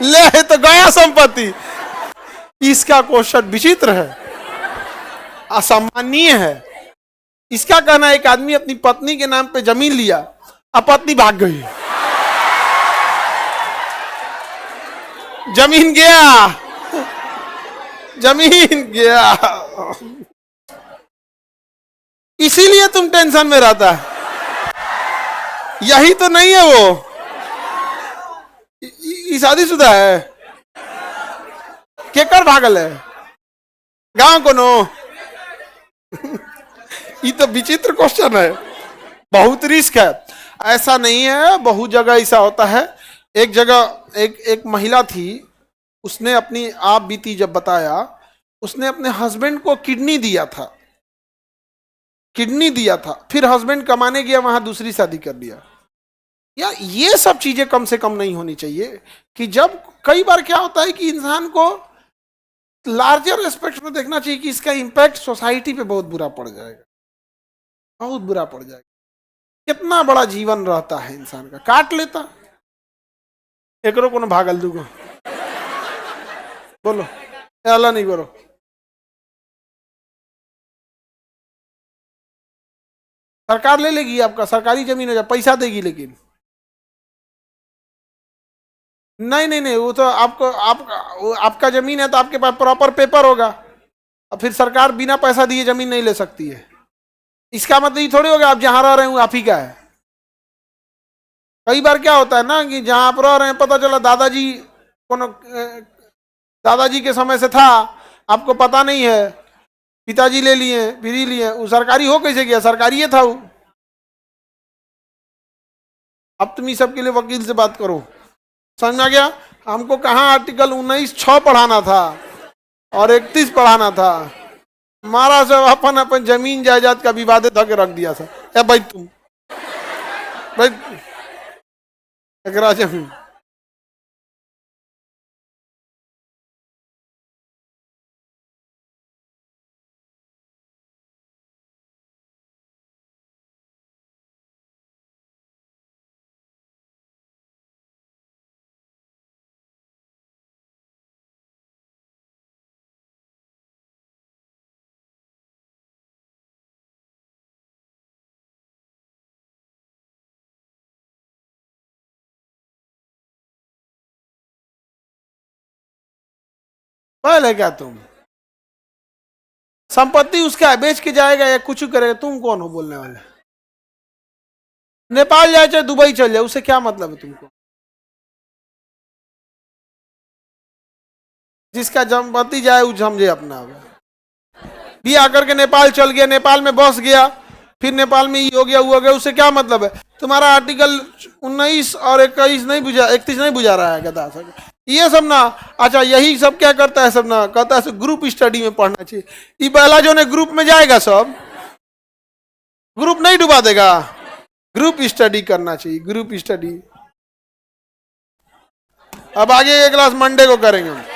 ले तो गया संपत्ति। इसका क्वेश्चन विचित्र है, असामान्य है। इसका कहना एक आदमी अपनी पत्नी के नाम पे जमीन लिया, अब पत्नी भाग गई, जमीन गया, जमीन गया, इसीलिए तुम टेंशन में रहता है। यही तो नहीं है वो, शादीशुदा है, केकर भागल है, गांव को नो। ये तो विचित्र क्वेश्चन है, बहुत रिस्क है। ऐसा नहीं है, बहुत जगह ऐसा होता है। एक जगह एक महिला थी, उसने अपनी आप बीती जब बताया, उसने अपने हस्बैंड को किडनी दिया था, किडनी दिया था, फिर हस्बैंड कमाने गया, वहां दूसरी शादी कर लिया। या ये सब चीजें कम से कम नहीं होनी चाहिए। कि जब कई बार क्या होता है कि इंसान को लार्जर एस्पेक्ट में देखना चाहिए कि इसका इंपैक्ट सोसाइटी पे बहुत बुरा पड़ जाएगा, बहुत बुरा पड़ जाएगा। कितना बड़ा जीवन रहता है इंसान का, काट लेता एकरो को भागल दूगो, बोलो अल्लाह नहीं करो। सरकार ले लेगी आपका, सरकारी जमीन हो जाए, पैसा देगी, लेकिन नहीं नहीं नहीं, वो तो आपको आपका जमीन है तो आपके पास प्रॉपर पेपर होगा, और फिर सरकार बिना पैसा दिए जमीन नहीं ले सकती है। इसका मतलब ये थोड़ी होगा आप जहां रह रहे हो आप ही का है। कई बार क्या होता है ना कि जहां आप रह रहे हैं, पता चला दादाजी कोनो दादाजी के समय से था, आपको पता नहीं है, पिताजी ले लिए, फिर ही लिए, वो सरकारी हो कैसे गया, सरकारी ये था वो। अब तुम इस सब के लिए वकील से बात करो, समझ में आ गया। हमको कहाँ आर्टिकल 19(6) पढ़ाना था और 31 पढ़ाना था, हमारा सब अपन अपन जमीन जायदाद का विवाद धक रख दिया था। ए भाई तुम भाई जमीन पहले क्या तुम, संपत्ति उसका है, बेच के जाएगा या कुछ करेगा, तुम कौन हो बोलने वाले। नेपाल जाए चाहे दुबई चल जाए, उससे क्या मतलब है तुमको। जिसका संपत्ति जाए वो समझे अपना। भी आकर के नेपाल चल गया, नेपाल में बस गया, फिर नेपाल में ये हो गया वो हो गया, उससे क्या मतलब है। तुम्हारा आर्टिकल 19 और 21 नहीं बुझा, 31 नहीं बुझा रहा है गधा सब ये सब ना। अच्छा यही सब क्या करता है सब ना, कहता है ग्रुप स्टडी में पढ़ना चाहिए। ये पहला जो ने ग्रुप में जाएगा सब, ग्रुप नहीं डुबा देगा, ग्रुप स्टडी करना चाहिए, ग्रुप स्टडी। अब आगे ये क्लास मंडे को करेंगे हम।